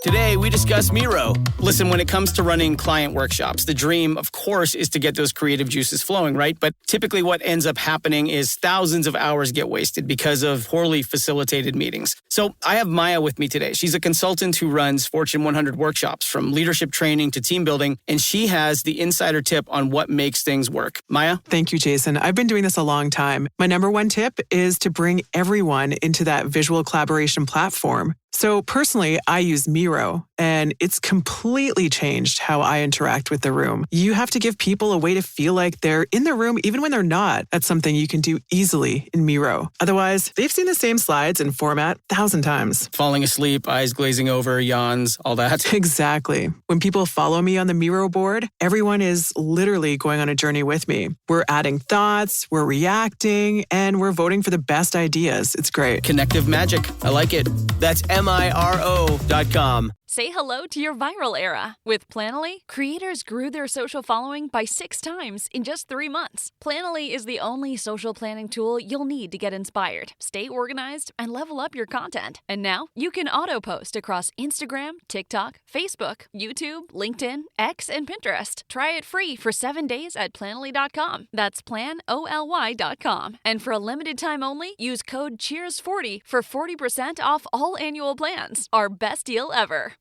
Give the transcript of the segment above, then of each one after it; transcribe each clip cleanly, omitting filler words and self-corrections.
Today, we discuss Miro. Listen, when it comes to running client workshops, the dream, of course, is to get those creative juices flowing, right? But typically what ends up happening is thousands of hours get wasted because of poorly facilitated meetings. So I have Maya with me today. She's a consultant who runs Fortune 100 workshops, from leadership training to team building, and she has the insider tip on what makes things work. Maya? Thank you, Jason. I've been doing this a long time. My number one tip is to bring everyone into that visual collaboration platform. So personally, I use Miro, and it's completely changed how I interact with the room. You have to give people a way to feel like they're in the room even when they're not. That's something you can do easily in Miro. Otherwise, they've seen the same slides and format 1,000 times. Falling asleep, eyes glazing over, yawns, all that. Exactly. When people follow me on the Miro board, everyone is literally going on a journey with me. We're adding thoughts, we're reacting, and we're voting for the best ideas. It's great. Connective magic. I like it. That's MIRO.com. Say hello to your viral era. With Planoly, creators grew their social following by 6 times in just 3 months. Planoly is the only social planning tool you'll need to get inspired, stay organized, and level up your content. And now you can auto-post across Instagram, TikTok, Facebook, YouTube, LinkedIn, X, and Pinterest. Try it free for 7 days at Planoly.com. That's Planoly.com. And for a limited time only, use code CHEERS40 for 40% off all annual plans. Our best deal ever.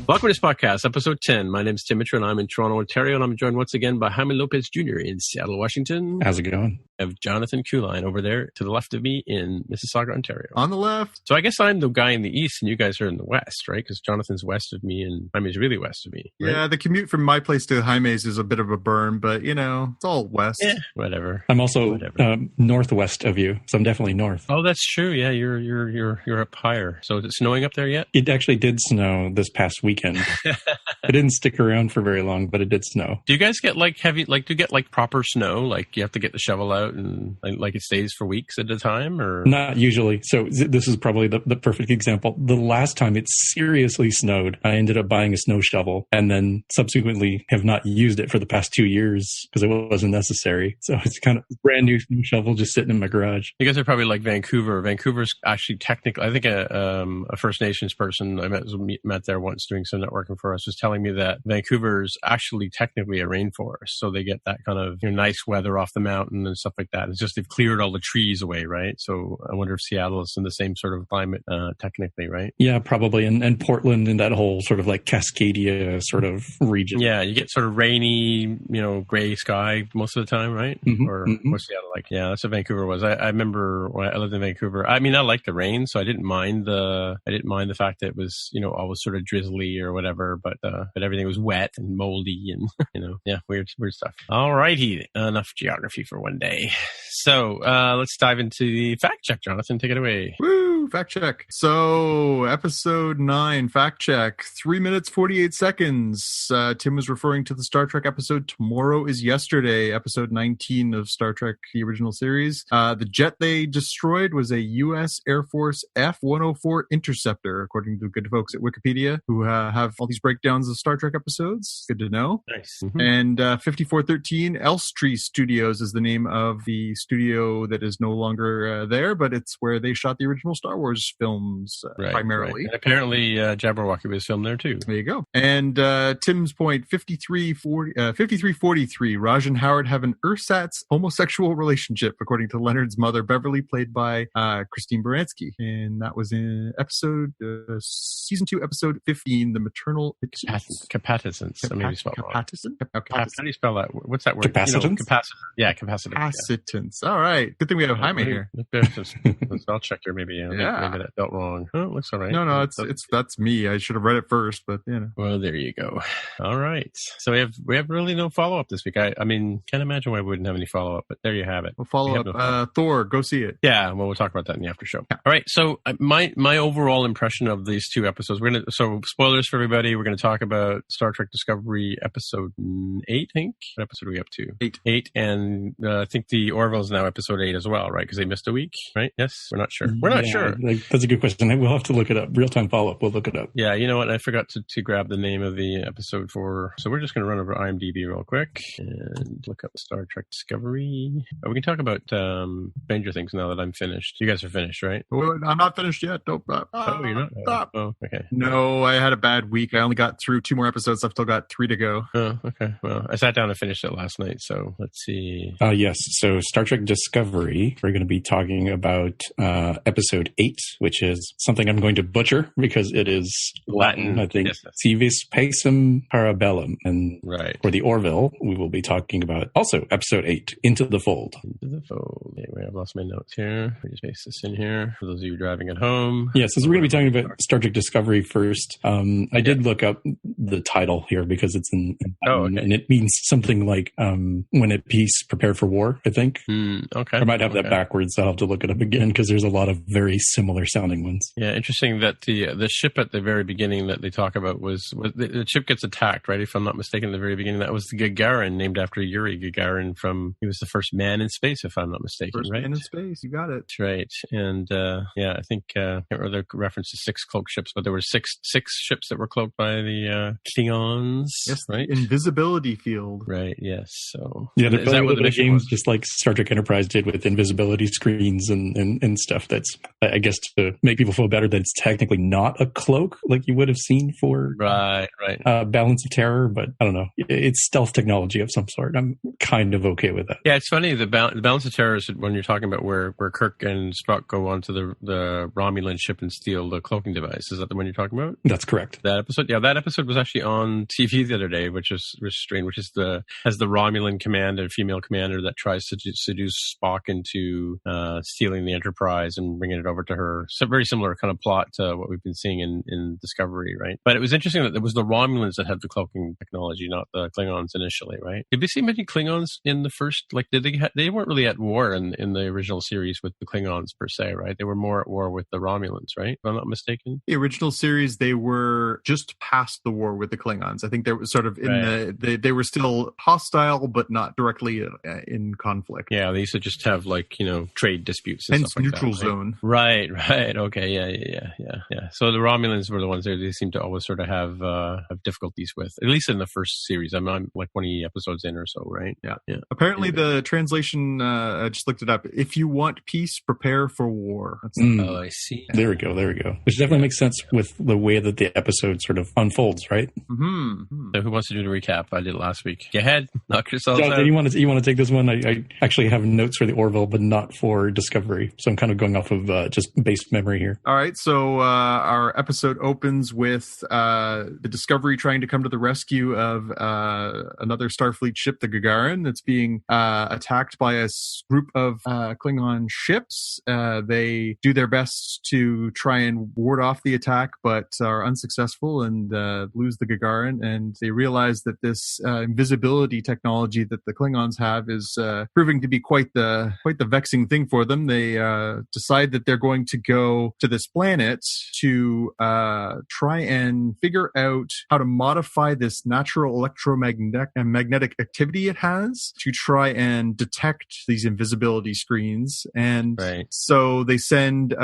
Welcome to this podcast, episode 10. My name is Tim Mitchell, and I'm in Toronto, Ontario, and I'm joined once again by Jaime Lopez Jr. in Seattle, Washington. How's it going? I have Jonathan Kuline over there to the left of me in Mississauga, Ontario. On the left. So I guess I'm the guy in the east, and you guys are in the west, right? Because Jonathan's west of me, and Jaime's really west of me. Right? Yeah, the commute from my place to Jaime's is a bit of a burn, but, you know, it's all west. Yeah, whatever. I'm also northwest of you, so I'm definitely north. Oh, that's true. Yeah, you're up higher. So is it snowing up there yet? It actually did snow this past weekend. It didn't stick around for very long, but it did snow. Do you guys get like heavy, like do you get like proper snow? Like you have to get the shovel out and like it stays for weeks at a time, or? Not usually. So this is probably the perfect example. The last time it seriously snowed, I ended up buying a snow shovel and then subsequently have not used it for the past 2 years because it wasn't necessary. So it's kind of a brand new snow shovel just sitting in my garage. You guys are probably like Vancouver. Vancouver's actually technically, I think a First Nations person I met there once doing some networking for us was telling me that Vancouver's actually technically a rainforest. So they get that kind of nice weather off the mountain and stuff like that. It's just they've cleared all the trees away, right? So I wonder if Seattle is in the same sort of climate technically, right? Yeah, probably. And Portland and that whole sort of like Cascadia sort of region. Yeah, you get sort of rainy, gray sky most of the time, right? Mm-hmm, or what's Seattle like? Yeah, that's what Vancouver was. I remember when I lived in Vancouver. I mean, I liked the rain, so I didn't mind the fact that it was, always sort of drizzly or whatever, but everything was wet and moldy and, weird stuff. All righty. Enough geography for one day. So let's dive into the fact check. Jonathan, take it away. Woo! Fact check. So episode 9, fact check. 3 minutes, 48 seconds. Tim was referring to the Star Trek episode Tomorrow is Yesterday, episode 19 of Star Trek, the original series. The jet they destroyed was a U.S. Air Force F-104 Interceptor, according to the good folks at Wikipedia, who have all these breakdowns of Star Trek episodes. Good to know. Nice. Mm-hmm. And 5413 Elstree Studios is the name of the studio that is no longer there, but it's where they shot the original Star Wars films primarily. Right. And apparently Jabberwocky was filmed there too. There you go. And Tim's point, 5343, Raj and Howard have an ersatz homosexual relationship, according to Leonard's mother, Beverly, played by Christine Baranski. And that was in season 2, episode 15, The Maternal... Capacitance. I mean, you spell it wrong. How do you spell that? What's that word? Capacitance? Yeah, capacitance. Capacitance. Yeah. All right. Good thing we have Jaime here. Spell checker, maybe. Yeah. maybe I felt wrong. Oh, it looks all right. No, that's me. I should have read it first, but Well, there you go. All right. So we have really no follow up this week. I mean, can't imagine why we wouldn't have any follow up, but there you have it. We'll follow up. No Thor, go see it. Yeah, well, we'll talk about that in the after show. Yeah. All right. So my overall impression of these two episodes. So spoilers for everybody. We're gonna talk about Star Trek Discovery episode 8. I think. What episode are we up to? 8, and I think the Orville is now episode 8 as well, right? Because they missed a week, right? Yes, we're not sure. We're not sure. That's a good question. We'll have to look it up. Real time follow up. We'll look it up. Yeah, you know what? I forgot to grab the name of the episode for. So we're just going to run over IMDb real quick and look up Star Trek Discovery. We can talk about Stranger Things now that I'm finished. You guys are finished, right? I'm not finished yet. Nope. Oh, you're not? Stop. Oh, okay. No, I had a bad week. I only got through 2 more episodes. I've still got 3 to go. Oh, okay. Well, I sat down and finished it last night, so let's see. Yes. So Star Trek Discovery, we're going to be talking about episode 8, which is something I'm going to butcher because it is Latin, I think. Yes. Vis Pacem Bellum. And for the Orville, we will be talking about also episode 8, Into the Fold. Into the Fold. Okay, I've lost my notes here. Let me just paste this in here for those of you driving at home. Yes, so we're going to be talking about Star Trek Discovery first. I did look up the title here because it's in and it means something like when at peace, prepare for war, I think. Okay. I might have that backwards, so I'll have to look it up again because there's a lot of very similar sounding ones. Yeah, interesting that the ship at the very beginning that they talk about was the ship gets attacked, right? If I'm not mistaken, at the very beginning, that was the Gagarin, named after Yuri Gagarin he was the first man in space, if I'm not mistaken, first right? Man in space, you got it. That's right. And I think, I can't remember the reference to 6 cloaked ships, but there were six ships that were cloaked by the Klingons. Yes, right? Invisibility field. Right, yes. So yeah, they're playing a little bit of games just like Star Trek Enterprise did with invisibility screens and stuff. That's, I guess, to make people feel better that it's technically not a cloak like you would have seen for Balance of Terror, but I don't know. It's stealth technology of some sort. I'm kind of okay with that. Yeah, it's funny. The Balance of Terror is when you're talking about where Kirk and Spock go onto the Romulan ship and steal the cloaking device. Is that the one you're talking about? That's correct. That episode? Yeah, that episode was actually on TV the other day, which is strange, which is has the Romulan commander, female commander, that tries to seduce Spock into stealing the Enterprise and bringing it over to her. So very similar kind of plot to what we've been seeing in Discovery, right? But it was interesting that it was the Romulans that had the cloaking technology, not the Klingons initially, right? Did we see many Klingons in the first? Like, did they weren't really at war in the original series with the Klingons per se, right? They were more at war with the Romulans, right? If I'm not mistaken. The original series, they were just past the war with the Klingons. I think they were sort of they were still hostile, but not directly in conflict. Yeah, they used to just have trade disputes and hence stuff like neutral that, zone. Right. Okay, yeah. So the Romulans were the ones they seem to always sort of have difficulties with, at least in the first series. I'm like 20 episodes in or so, right? Yeah. Apparently, the translation, I just looked it up. If you want peace, prepare for war. Oh, I see. There we go. Which definitely makes sense with the way that the episode sort of unfolds, right? Mm-hmm. So who wants to do the recap? I did it last week. Go ahead. Knock yourselves out. You want to take this one? I actually have notes for the Orville, but not for Discovery. So I'm kind of going off of just base memory here. All right. So our episode opens with the Discovery trying to come to the rescue of another Starfleet ship, the Gagarin, that's being attacked by a group of Klingon ships. They do their best to try and ward off the attack, but are unsuccessful and lose the Gagarin. And they realize that this invisibility technology that the Klingons have is proving to be quite the vexing thing for them. They decide that they're going to go to this planet to try and figure out how to modify this natural electromagnetic activity it has to try and detect these invisibility screens. And so they send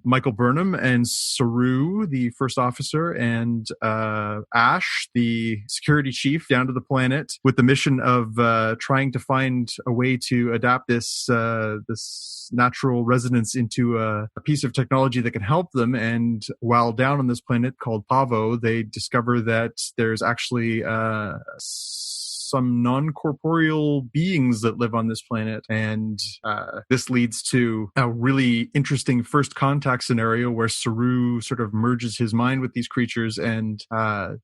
Michael Burnham and Saru, the first officer, and Ash, the security chief, down to the planet with the mission of trying to find a way to adapt this natural resonance into a piece of technology that can help them. And while down on this planet called Pahvo, they discover that there's actually some non-corporeal beings that live on this planet. And this leads to a really interesting first contact scenario where Saru sort of merges his mind with these creatures, and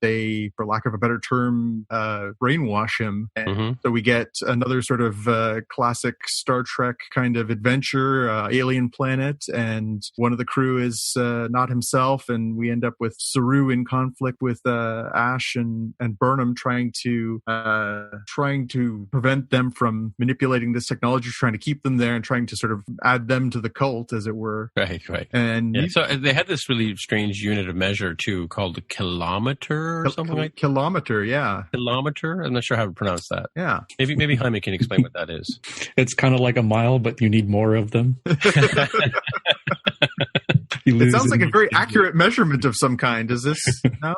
they, for lack of a better term, brainwash him. And so we get another sort of classic Star Trek kind of adventure, alien planet, and one of the crew is not himself, and we end up with Saru in conflict with Ash and Burnham trying to prevent them from manipulating this technology, trying to keep them there and trying to sort of add them to the cult, as it were. Right. And so they had this really strange unit of measure too, called the kilometer or something like that. Kilometer, yeah. Kilometer? I'm not sure how to pronounce that. Yeah. Maybe Jaime can explain what that is. It's kind of like a mile, but you need more of them. It sounds like a very accurate measurement of some kind. Is this no?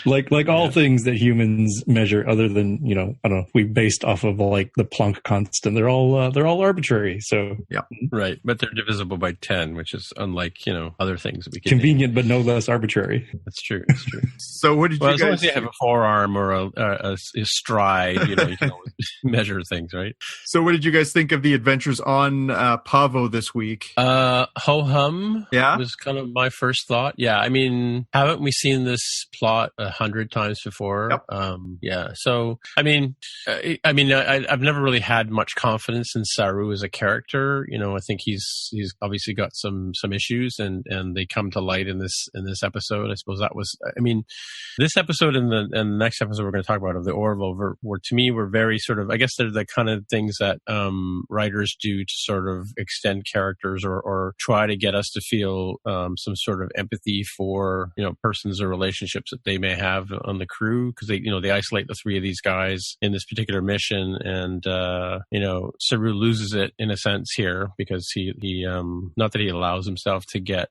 like all things that humans measure, other than, I don't know, we based off of like the Planck constant. They're all arbitrary. So yeah, right. But they're divisible by 10, which is unlike other things that we can convenient, but no less arbitrary. That's true. So what did you guys? As long as you have a forearm or a stride, you can always measure things, right? So what did you guys think of the adventures on Pahvo this week? Ho-hum. Yeah, was kind of my first thought. Yeah, I mean, haven't we seen this plot 100 times before? Yep. Yeah. So, I've never really had much confidence in Saru as a character. I think he's obviously got some issues, and they come to light in this episode. I suppose that was. I mean, this episode and the next episode we're going to talk about of the Orville were to me were very sort of. I guess they're the kind of things that writers do to sort of extend characters or try to get us to feel some sort of empathy for persons or relationships that they may have on the crew, because they isolate the three of these guys in this particular mission, and Saru loses it in a sense here, because he not that he allows himself to get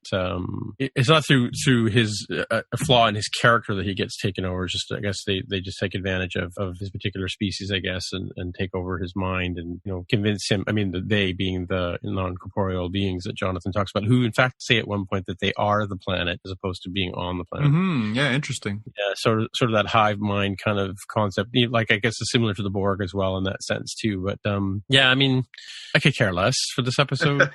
it's not through his a flaw in his character that he gets taken over. Just I guess they just take advantage of his particular species, I guess, and take over his mind and convince him. I mean, they being the non-corporeal beings that Jonathan talks about, who in fact say at one point that they are the planet as opposed to being on the planet. Yeah, interesting. Yeah, sort of that hive mind kind of concept. Like, I guess it's similar to the Borg as well in that sense too. But yeah, I mean, I could care less for this episode.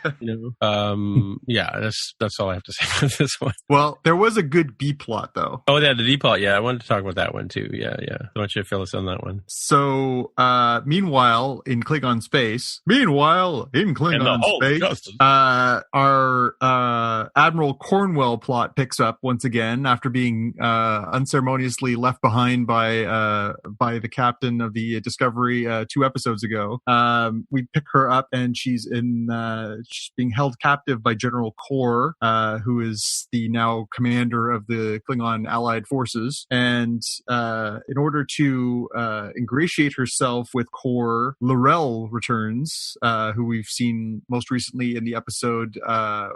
Yeah, that's all I have to say about this one. Well, there was a good B plot though. Oh yeah, the D plot. Yeah, I wanted to talk about that one too. Yeah. I want you to fill us in on that one. So, meanwhile in Klingon space, our Admiral Cornwell plot picks up once again after being unceremoniously left behind by the captain of the Discovery 2 episodes ago. We pick her up, and she's being held captive by General Kor, who is the now commander of the Klingon allied forces. And in order to ingratiate herself with Kor, L'Rell returns, who we've seen most recently in the episode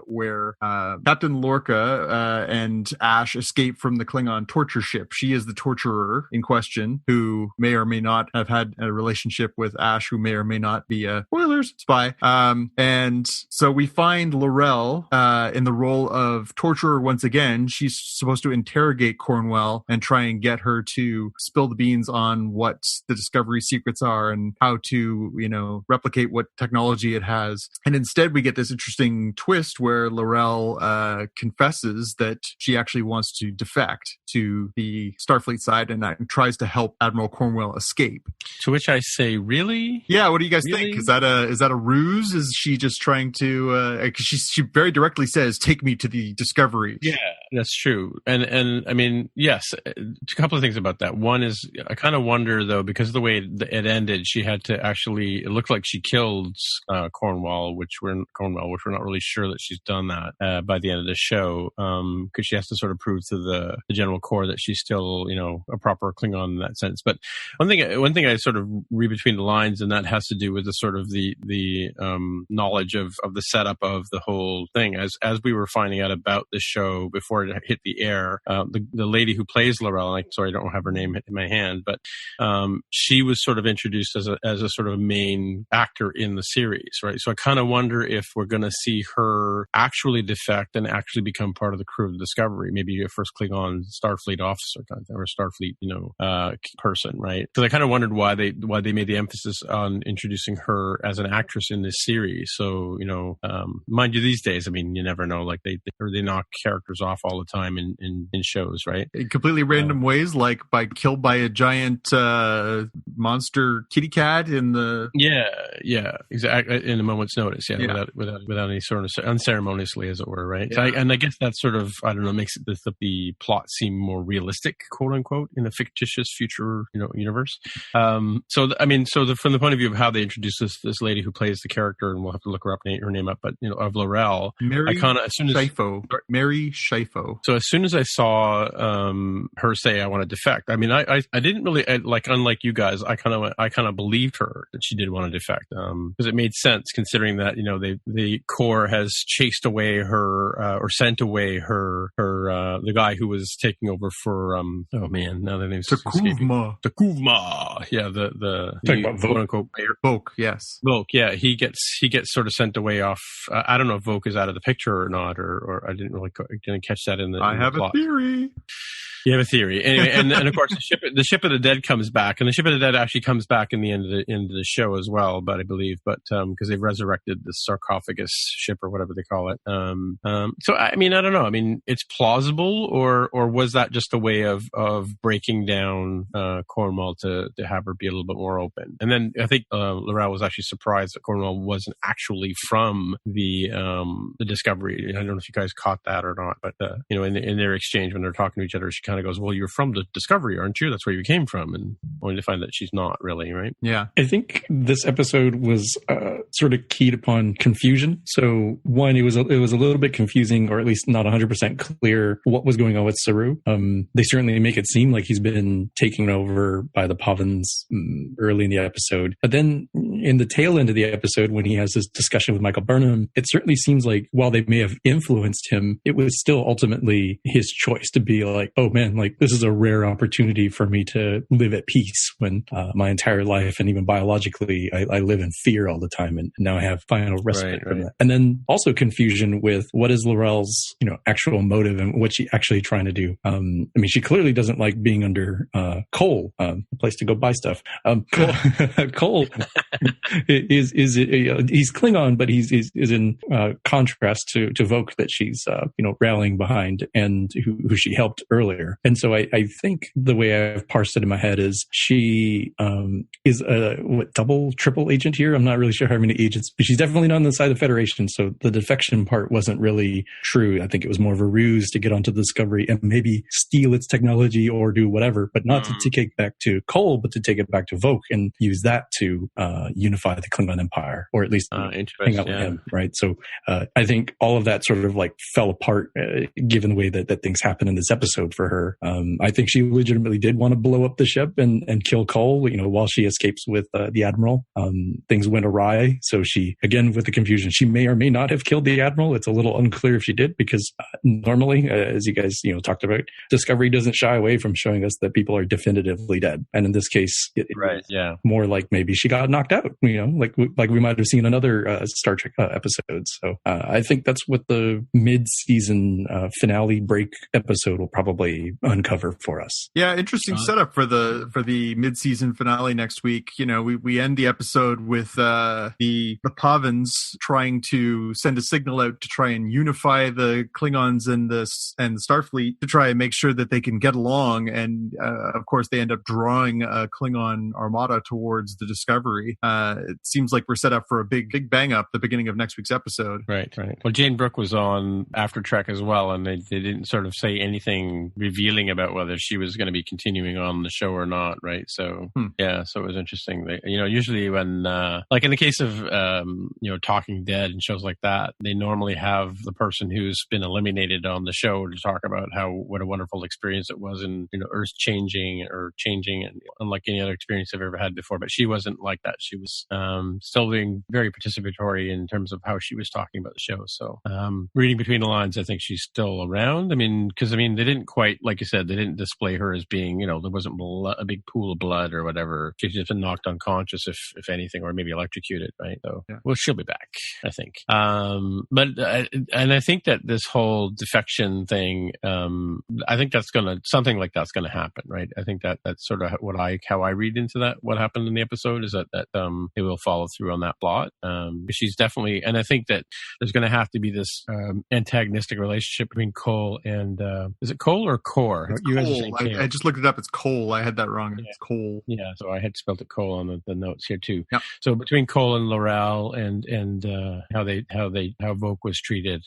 where Captain Lorca and Ash escape from the Klingon torture ship. She is the torturer in question, who may or may not have had a relationship with Ash, who may or may not be a spoilers spy. And so we find L'Rell in the role of torturer once again. She's supposed to interrogate Cornwell and try and get her to spill the beans on what the Discovery secrets are and how to, replicate what technology it has. And instead we get this interesting twist where L'Rell confesses that she actually wants to defect to the Starfleet side and tries to help Admiral Cornwell escape. To which I say, really? Yeah, what do you guys think? Is that a ruse? Is she just trying to? She very directly says, "Take me to the Discovery." Yeah, that's true. And I mean, yes, a couple of things about that. One is I kind of wonder though, because of the way it ended, she had to actually. It looked like she killed Cornwell, which we're not really sure that she's done that by the end of the show, because she has to sort of prove to the General Corps that she's still, a proper Klingon in that sense. But one thing I sort of read between the lines, and that has to do with the sort of the knowledge of the setup of the whole thing. As we were finding out about the show before it hit the air, the lady who plays L'Rell, and I don't have her name in my hand, but she was sort of introduced as a sort of main actor in the series, right? So I kind of wonder if we're going to see her actually defect and actually become part of the crew of the Discovery, maybe a first Klingon Klingon Starfleet officer kind of thing, or Starfleet, person, right? Because I kind of wondered why they made the emphasis on introducing her as an actress in this series. So, mind you, these days, I mean, you never know. Like they knock characters off all the time in shows, right? In completely random ways, like killed by a giant monster kitty cat in the exactly, in a moment's notice, without any sort of unceremoniously, as it were, right? So I guess that sort of, I don't know, makes the plot seem more realistic, quote unquote, in a fictitious future universe. From the point of view of how they introduce this lady who plays the character, and we'll have to look her name up, but of L'Rell, Mary Schiaffo. So as soon as I saw her say I want to defect, I mean, I didn't really unlike you guys, I kind of believed her that she did want to defect, because it made sense considering that the Corps has chased away her or sent away her the guy who was taking over for now the name's T'Kuvma. The talking about quote unquote Voke, yes. Voke, yeah, he gets sort of sent away off. I don't know if Voke is out of the picture or not, or I didn't catch that in the. I have a theory. You have a theory, anyway, and of course the ship of the dead comes back, and the ship of the dead actually comes back in the end of the show as well. But I believe, because they've resurrected the sarcophagus ship or whatever they call it. So I mean, I don't know. I mean, it's plausible, or was that just a way of breaking down Cornwall to have her be a little bit more open? And then I think L'Rell was actually surprised that Cornwall wasn't actually from the Discovery. I don't know if you guys caught that or not, but in their exchange when they're talking to each other, she kind of goes, well, you're from the Discovery, aren't you? That's where you came from. And only to find that she's not really, right? Yeah. I think this episode was sort of keyed upon confusion. So one, it was a little bit confusing, or at least not 100% clear what was going on with Saru. They certainly make it seem like he's been taken over by the Pahvans early in the episode. But then in the tail end of the episode, when he has this discussion with Michael Burnham, it certainly seems like while they may have influenced him, it was still ultimately his choice to be like, oh man, like this is a rare opportunity for me to live at peace when my entire life and even biologically I live in fear all the time, and now I have final respite from that. And then also confusion with what is L'Rell's actual motive and what's she actually trying to do. I mean, she clearly doesn't like being under Cole, a place to go buy stuff. Cole is he's Klingon, but he's in contrast to Voke that she's rallying behind, and who she helped earlier. And so I think the way I've parsed it in my head is she is a triple agent here. I'm not really sure how many agents, but she's definitely not on the side of the Federation. So the defection part wasn't really true. I think it was more of a ruse to get onto the Discovery and maybe steal its technology or do whatever, but not to take it back to Cole, but to take it back to Voke and use that to unify the Klingon Empire, or at least hang out with him, right? So I think all of that sort of fell apart given the way that things happen in this episode for her. I think she legitimately did want to blow up the ship and kill Cole, while she escapes with the Admiral. Things went awry. So she, again, with the confusion, she may or may not have killed the Admiral. It's a little unclear if she did, because normally, as you guys, talked about, Discovery doesn't shy away from showing us that people are definitively dead. And in this case, more like maybe she got knocked out, like we might have seen in other Star Trek episodes. So I think that's what the mid-season finale break episode will probably uncover for us. Yeah, interesting setup for the mid-season finale next week. We end the episode with the Pahvans trying to send a signal out to try and unify the Klingons and the Starfleet to try and make sure that they can get along. And of course, they end up drawing a Klingon armada towards the Discovery. It seems like we're set up for a big bang up the beginning of next week's episode. Right. Well, Jane Brooke was on After Trek as well, and they didn't sort of say anything revealing about whether she was going to be continuing on the show or not, right? So so it was interesting. Usually when like in the case of Talking Dead and shows like that, they normally have the person who's been eliminated on the show to talk about what a wonderful experience it was, and Earth changing, and unlike any other experience I've ever had before. But she wasn't like that. She was still being very participatory in terms of how she was talking about the show. So reading between the lines, I think she's still around. I mean, because they didn't quite, like you said, they didn't display her as being, there wasn't a big pool of blood or whatever. She's just been knocked unconscious, if anything, or maybe electrocuted, right? So, well, she'll be back, I think. And I think that this whole defection thing, I think something like that's gonna happen, right? I think that's sort of how I read into that. What happened in the episode is that it will follow through on that plot. She's definitely, and I think that there's going to have to be this antagonistic relationship between Cole and is it Cole or Core? It's Cole. I just looked it up. It's Cole. I had that wrong. Yeah. It's Cole. Yeah, so I had spelled it Cole on the notes here too. Yep. So between Cole and Laurel and how Vogue was treated.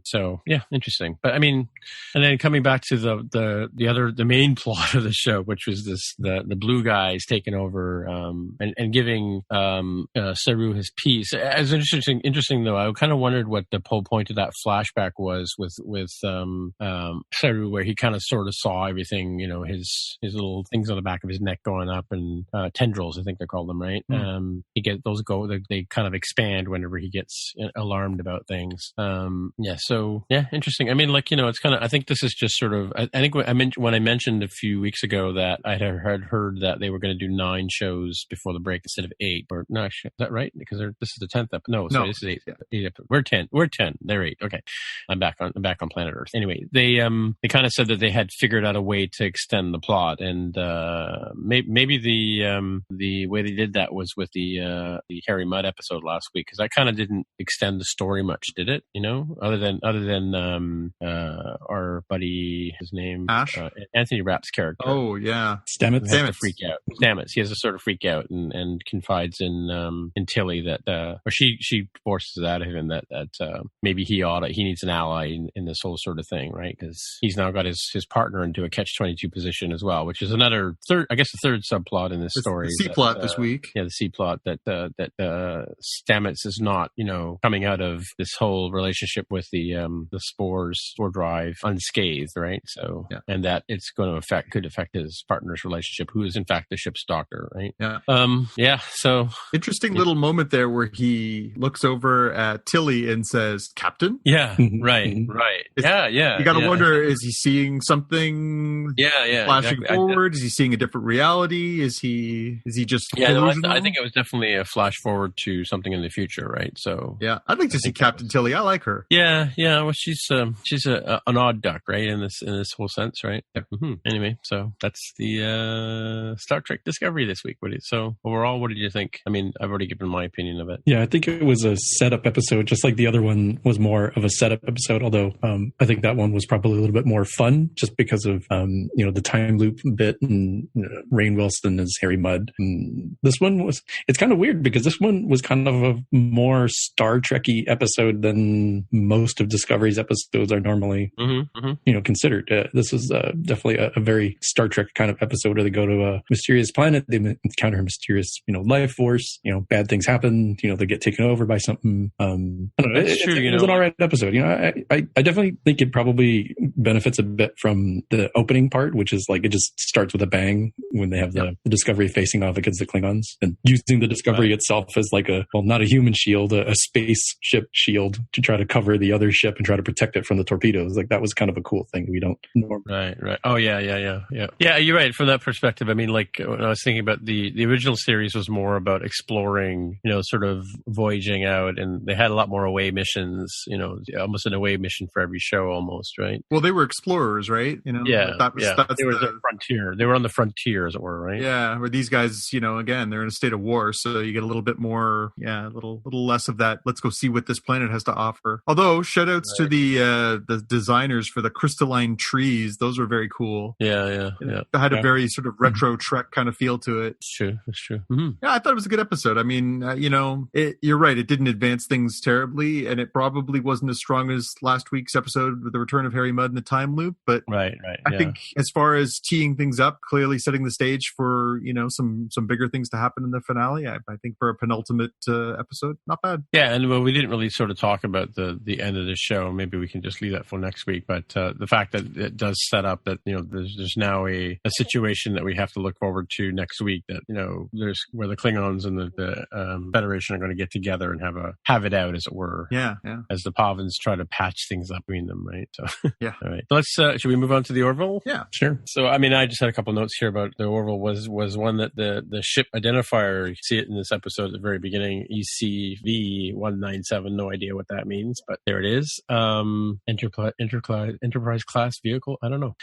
So yeah, interesting. But I mean, and then coming back to the main plot of the show, which was the blue guys taking over and giving Saru his piece. As interesting though, I kind of wondered what the whole point of that flashback was with Saru, where he kind of sort of saw everything, his little things on the back of his neck going up, and tendrils, I think they're called them, right? He get those they kind of expand whenever he gets alarmed about things. Interesting. I mean, it's kind of, I think this is just sort of, I think when I mentioned a few weeks ago that I had heard that they were going to do 9 shows before the break instead of 8, or no, is that right? Because this is the 10th episode. No, sorry, this is 8. Yeah. 8 episodes. We're 10. They're 8. Okay. I'm back on planet Earth. Anyway, they kind of said that they had figured out a way to extend the plot, and maybe the way they did that was with the Harry Mudd episode last week, because that kind of didn't extend the story much, did it? Other than our buddy, his name Ash, Anthony Rapp's character. Oh yeah, Stamets has to freak out. Stamets, he has to sort of freak out and confides in Tilly that, or she forces it out of him that maybe he needs an ally in this whole sort of thing, right? Because he's now got his partner into a catch-22 position as well, which is another third subplot in this story. The C plot this week. Yeah, the C plot that Stamets is not, coming out of this whole relationship with the spore drive unscathed, right? So, and that it's going to could affect his partner's relationship, who is in fact the ship's doctor, right? Yeah. So interesting little moment there where he looks over at Tilly and says, "Captain." Yeah. Right. You got to wonder: is he seeing something? Flashing forward? Is he seeing a different reality? Is he just? Yeah, no, I think it was definitely a flash forward to something in the future, right? So yeah, I'd like to see Captain Tilly. I like her. Yeah. Well, she's an odd duck, right? In this whole sense, right? Yeah. Mm-hmm. Anyway, so that's the Star Trek Discovery this week. So overall, what did you think? I mean, I've already given my opinion of it. Yeah, I think it was a setup episode, just like the other one was more of a setup episode. Although I think that one was probably a little bit more fun, just because of the time loop bit and Rainn Wilson as Harry Mudd. And this one it's kind of weird because this one was kind of a more Star Trek-y episode than most of Discovery's episodes are normally, considered. This is definitely a very Star Trek kind of episode where they go to a mysterious planet, they encounter a mysterious, life force, bad things happen, they get taken over by something. I don't know. It's an all right episode. I definitely think it probably benefits a bit from the opening part, which is like it just starts with a bang when they have the Discovery facing off against the Klingons and using the Discovery itself as like not a human shield, a spaceship shield to try to cover the other ship and try to protect it from the torpedoes. Like that was kind of a cool thing we don't normally. Right. Oh yeah. Yeah, you're right. From that perspective, I mean, like when I was thinking about the original series was more about exploring, sort of voyaging out, and they had a lot more away missions, almost an away mission for every show almost, right? Well, they were explorers, right? They were the frontier. They were on the frontier, as it were, right? Yeah, where these guys, again, they're in a state of war, so you get a little bit more, a little less of that. Let's go see what this planet has to offer. Although, shoutouts to the designers for the crystalline trees; those were very cool. Yeah. It had a very sort of retro Trek kind of feel to it. It's true. Mm-hmm. Yeah, I thought it was a good episode. I mean, you're right. It didn't advance things terribly, and it probably wasn't as strong as last week's episode with the return of Harry Mudd in the time loop. But right. I think as far as teeing things up, clearly setting the stage for some bigger things to happen in the finale. I think for a penultimate episode, not bad. Yeah, and we didn't really sort of talk about the end of the show. Maybe we can just leave that for next week. But the fact that it does set up that there's now a situation that we have to look forward to next week. That there's where the Klingons Klingons and the Federation are going to get together and have it out, as it were. Yeah. As the Pahvins try to patch things up between them, right? So yeah. All right. Let's. Should we move on to the Orville? Yeah, sure. So, I mean, I just had a couple notes here about the Orville. Was one that the ship identifier, you see it in this episode at the very beginning, ECV-197. No idea what that means, but there it is. Enterprise class vehicle. I don't know.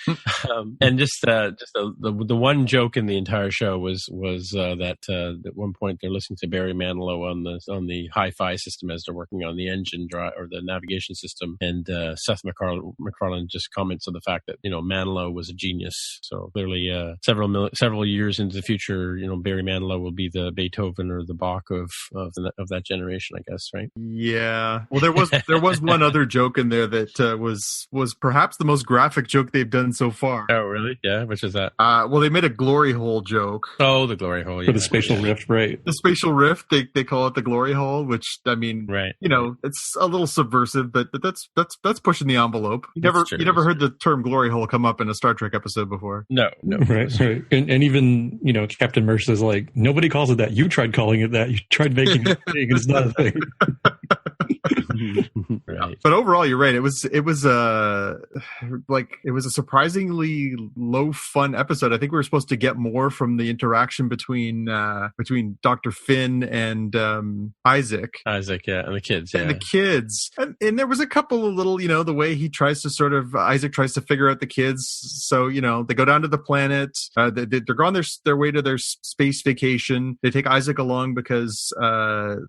And just the one joke in the entire show was that at one point they're listening to Barry Manilow on the hi-fi system as they're working on the engine drive or the navigation system, and Seth MacFarlane just comments on the fact that Manilow was a genius. So clearly, several years into the future, Barry Manilow will be the Beethoven or the Bach of that generation, I guess, right? Yeah. Well, there was one other joke in there that was perhaps the most graphic joke they've done so far. Oh, really? Yeah. Which is that? Well, they made a glory hole joke. Oh, the glory hole. Yeah. For the spatial rift, right? The spatial rift. They call it the glory hole, which I mean, right. It's a little subversive, but that's pushing the envelope. You never heard the term glory hole come up in a Star Trek episode before. No. Right. And even, Captain Mercer is like, nobody calls it that. You tried calling it that. You tried making it big. It's not a thing. Right. But overall, you're right. It was a surprisingly low fun episode. I think we were supposed to get more from the interaction between Dr. Finn and Isaac. Isaac, yeah, and the kids, yeah. And the kids. And there was a couple of little, the way he tries to Isaac tries to figure out the kids. So, they go down to the planet. They're on their way to their space vacation. They take Isaac along because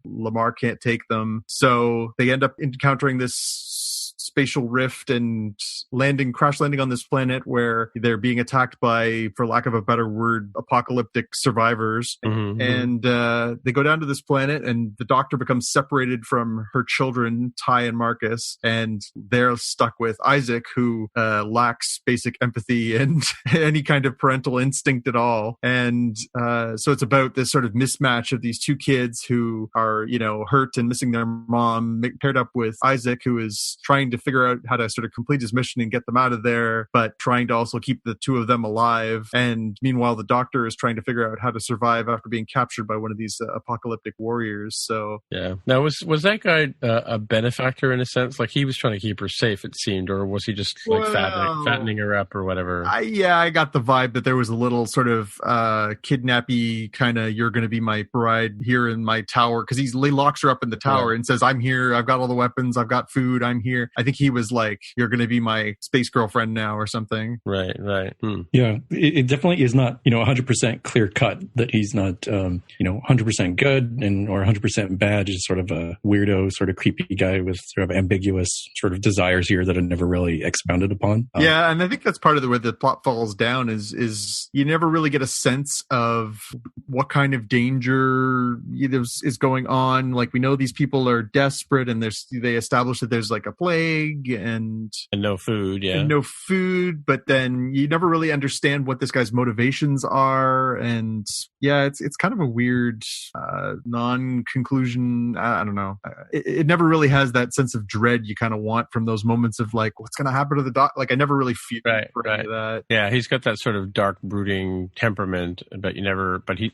Lamar can't take them. So they end up encountering this spatial rift and crash landing on this planet where they're being attacked by, for lack of a better word, apocalyptic survivors. Mm-hmm. And they go down to this planet, and the Doctor becomes separated from her children, Ty and Marcus, and they're stuck with Isaac, who lacks basic empathy and any kind of parental instinct at all. And so it's about this sort of mismatch of these two kids who are, hurt and missing their mom, paired up with Isaac, who is trying to figure out how to sort of complete his mission and get them out of there, but trying to also keep the two of them alive. And meanwhile, the Doctor is trying to figure out how to survive after being captured by one of these apocalyptic warriors. So yeah. Now, was that guy a benefactor in a sense? Like he was trying to keep her safe, it seemed, or was he just fattening her up or whatever? I got the vibe that there was a little sort of kidnappy kind of, you're going to be my bride here in my tower, because he locks her up in the tower and says, I'm here, I've got all the weapons, I've got food, I'm here. I think he was like, you're going to be my space girlfriend now or something. Right. Yeah, it definitely is not, 100% clear cut that he's not, 100% good or 100% bad, just sort of a weirdo, sort of creepy guy with sort of ambiguous sort of desires here that are never really expounded upon. Yeah, and I think that's part of the way the plot falls down is you never really get a sense of what kind of danger is going on. Like, we know these people are desperate, and they establish that there's like a plague and no food, but then you never really understand what this guy's motivations are. And yeah, it's kind of a weird non-conclusion. I don't know. It never really has that sense of dread you kind of want from those moments of like, what's going to happen to the doc? Like, I never really feel for any of that. Yeah, he's got that sort of dark, brooding temperament, but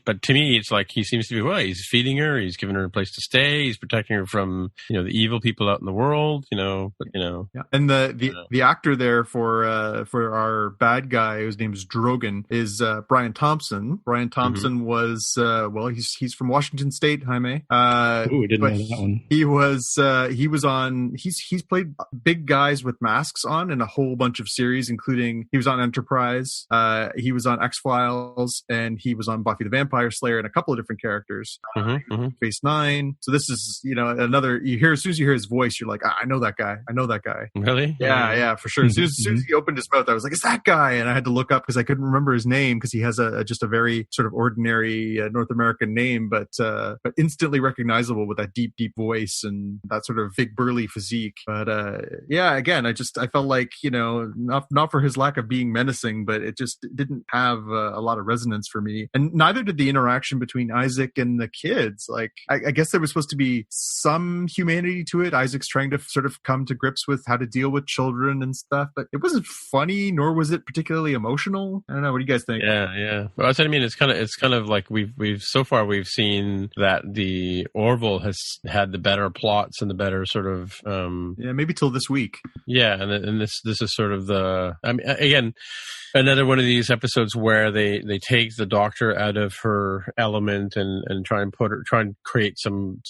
but to me, it's like he seems to be, he's feeding her, he's giving her a place to stay, he's protecting her from, the evil people out in the world, Yeah. And the actor there for our bad guy, whose name is Drogon, is Brian Thompson. Brian Thompson was he's from Washington State, Jaime. I didn't know that one. He's played big guys with masks on in a whole bunch of series, including he was on Enterprise, he was on X-Files, and he was on Buffy the Vampire Slayer and a couple of different characters. Phase 9. So this is, another, as soon as you hear his voice, you're like, I know that guy. Really? Yeah, for sure. As soon as he opened his mouth, I was like, it's that guy. And I had to look up because I couldn't remember his name, because he has just a very sort of ordinary North American name, but instantly recognizable with that deep, deep voice and that sort of big burly physique. But again, I felt like, not for his lack of being menacing, but it just didn't have a lot of resonance for me. And neither did the interaction between Isaac and the kids. Like, I guess there was supposed to be some humanity to it. Isaac's trying to sort of come to grips with how to deal with children and stuff. But it wasn't funny, nor was it particularly emotional. I don't know. What do you guys think? Yeah. Well, that's what I mean. It's kind of like we've so far we've seen that the Orville has had the better plots and the better sort of maybe till this week. Yeah, and this is sort of the. I mean, again, another one of these episodes where they take the Doctor out of her element and try and create some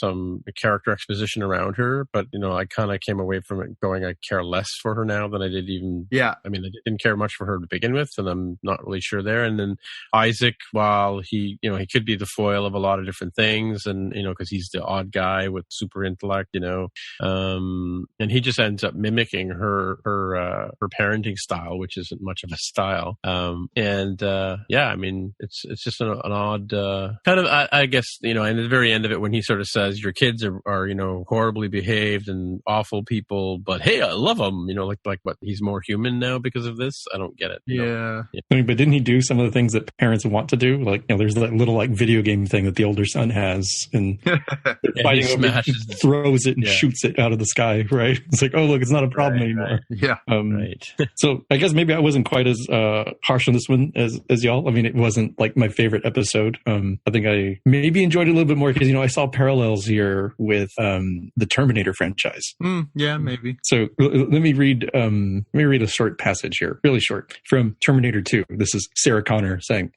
character exposition around her. But I kind of came away from it going, I care less for her now than I did even. Yeah. I mean, I didn't care much for her to begin with, and I'm not really sure there. And then Isaac, while he could be the foil of a lot of different things, and because he's the odd guy with super intellect, and he just ends up mimicking her parenting style, which isn't much of a style. I mean, it's just an odd kind of, I guess, and at the very end of it, when he sort of says, your kids are horribly behaved and awful people, but hey, I love them, like what, he's more human now because of this? I don't get it. Yeah. I mean, but didn't he do some of the things that parents want to do? Like, there's that little like video game thing that the older son has, and fighting over it, he throws it and shoots it out of the sky, right? It's like, oh, look, it's not a problem anymore. Yeah. Right. So I guess maybe I wasn't quite as harsh on this one as y'all. I mean, it wasn't like my favorite episode. I think I maybe enjoyed it a little bit more because, I saw parallels here with the Terminator franchise. Yeah, maybe. So let me read a short passage here, really short, from Terminator 2. This is Sarah Connor saying,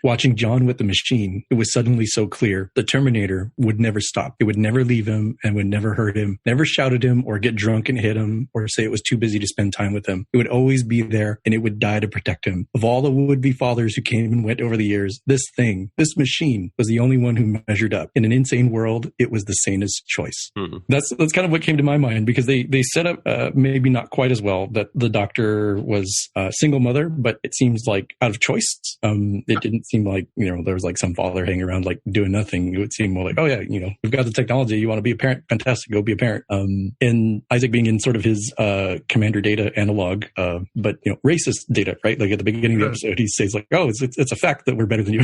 watching John with the machine, it was suddenly so clear the Terminator would never stop. It would never leave him and would never hurt him, never shout at him or get drunk and hit him or say it was too busy to spend time with him. It would always be there and it would die to protect him. Of all the would-be fathers who came and went over the years, this machine was the only one who measured up. In an insane world, it was the sanest choice. Mm-hmm. That's kind of what came to my mind, because they set up maybe not quite as well that the Doctor was a single mother, but it seems like out of choice. It didn't seem like, there was like some father hanging around like doing nothing. It would seem more like, oh yeah, we've got the technology. You want to be a parent? Fantastic. Go be a parent. And Isaac being in sort of his Commander Data analog, but racist Data, right? Like at the beginning of the episode, he says like, oh, it's a fact that we're better than you.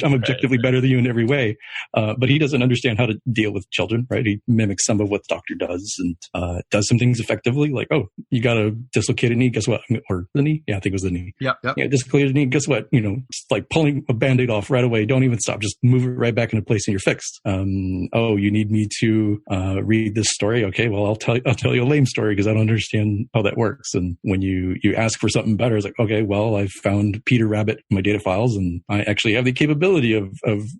I'm objectively better than you in every way. But he doesn't understand how to deal with children, right? He mimics some of what the Doctor does and does some things effectively, like, oh, you got a dislocated knee, guess what? Or the knee? Yeah, I think it was the knee. Yep. Yeah, dislocated knee, guess what? It's like pulling a Band-Aid off right away. Don't even stop. Just move it right back into place and you're fixed. Oh, you need me to read this story? Okay, well, I'll tell you a lame story because I don't understand how that works. And when you ask for something better, it's like, okay, well, I've found Peter Rabbit in my data files and I actually have the capability of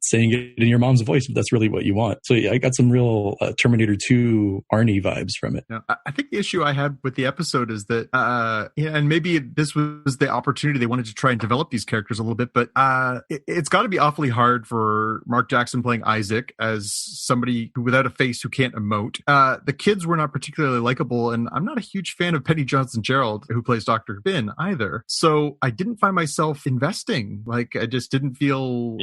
saying it in your mom's voice if that's really what you want. So yeah, I got some real Terminator 2 Arnie vibes from it. Yeah, I think the issue I had with the episode is that, and maybe this was the opportunity they wanted to try and develop these characters a little bit, but it's got to be awfully hard for Mark Jackson playing Isaac as somebody without a face who can't emote. The kids were not particularly likable, and I'm not a huge fan of Penny Johnson-Gerald, who plays Dr. Bin, either. So I didn't find myself investing. Like, I just didn't feel